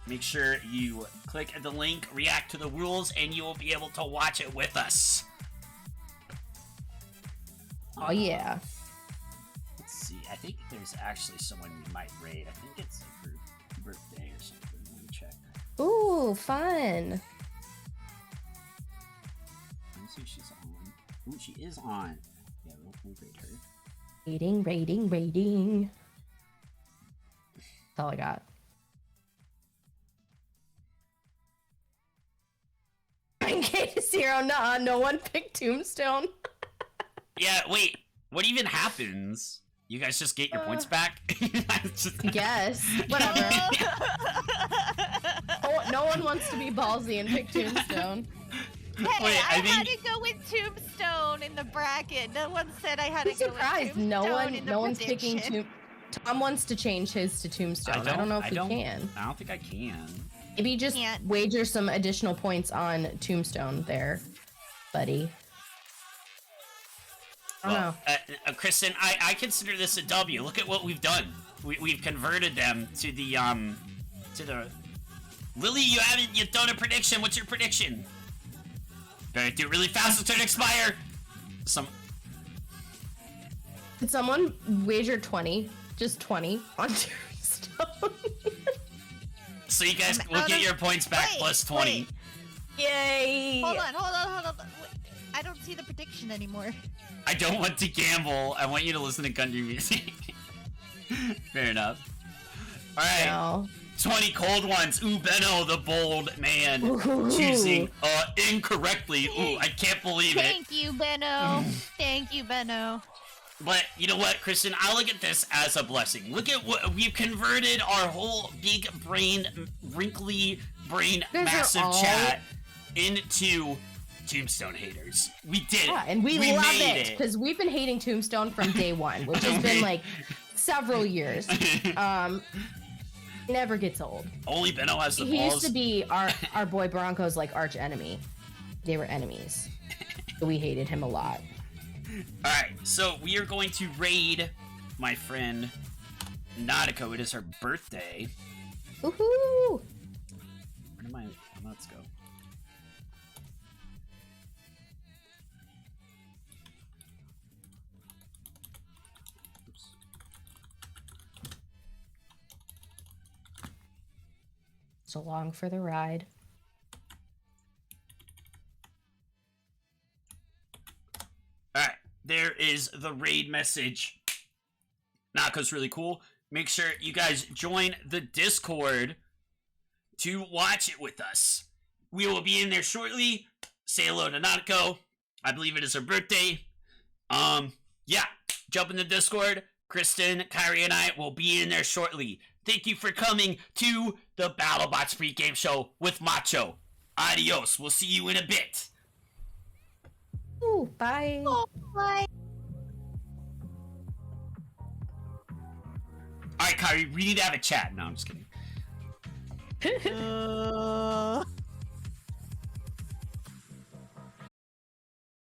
Make sure you click the link, react to the rules, and you will be able to watch it with us. Oh yeah. Let's see. I think there's actually someone we might raid. I think it's like her birthday or something. Let me check. Ooh, fun. Let me see if she's on. Ooh, she is on. Yeah, we'll raid her. Rating. That's all I got. Zero, nah, no one picked Tombstone. Yeah, wait. What even happens? You guys just get your points back? Guess. Whatever. No one wants to be ballsy and pick Tombstone. Hey, Wait, I had to go with Tombstone in the bracket. No one said I had to I'm go with surprised Tombstone no one's picking Tombstone. Tom wants to change his to Tombstone. I don't know if he can. I don't think I can. Maybe just wager some additional points on Tombstone there, buddy. I don't know. Kristen, I consider this a W. Look at what we've done. We've converted them to the Lily, you've done a prediction. What's your prediction? Better do it really fast. It's gonna expire. Did someone wager 20? Just 20 on Tombstone? So you guys will get your points back plus 20. Wait. Yay! Hold on. Wait, I don't see the prediction anymore. I don't want to gamble. I want you to listen to country music. Fair enough. Alright. No. 20 cold ones. Ooh, Benno, the bold man. Ooh. Choosing incorrectly. Ooh, I can't believe it. Thank you, Benno. Thank you, Benno. But you know what, Kristen? I look at this as a blessing. Look at what we've converted our whole big brain, wrinkly brain, massive chat into Tombstone haters. We did it. Yeah, and we love made it because we've been hating Tombstone from day one, which has been like several years. Never gets old. Only Benno has the He balls. used to be our boy Bronco's like arch enemy. They were enemies. So we hated him a lot. Alright, so we are going to raid my friend Nautico. It is her birthday. Woohoo! Where am I? Let's go. Oops. So long for the ride. Alright, there is the raid message. Nautico's really cool. Make sure you guys join the Discord to watch it with us. We will be in there shortly. Say hello to Nautico. I believe it is her birthday. Yeah, jump in the Discord. Kristen, Kyrie, and I will be in there shortly. Thank you for coming to the Battlebots Pregame Show with Macho. Adios. We'll see you in a bit. Ooh, bye. Oh, bye. Alright, Kyrie, we need to have a chat. No, I'm just kidding.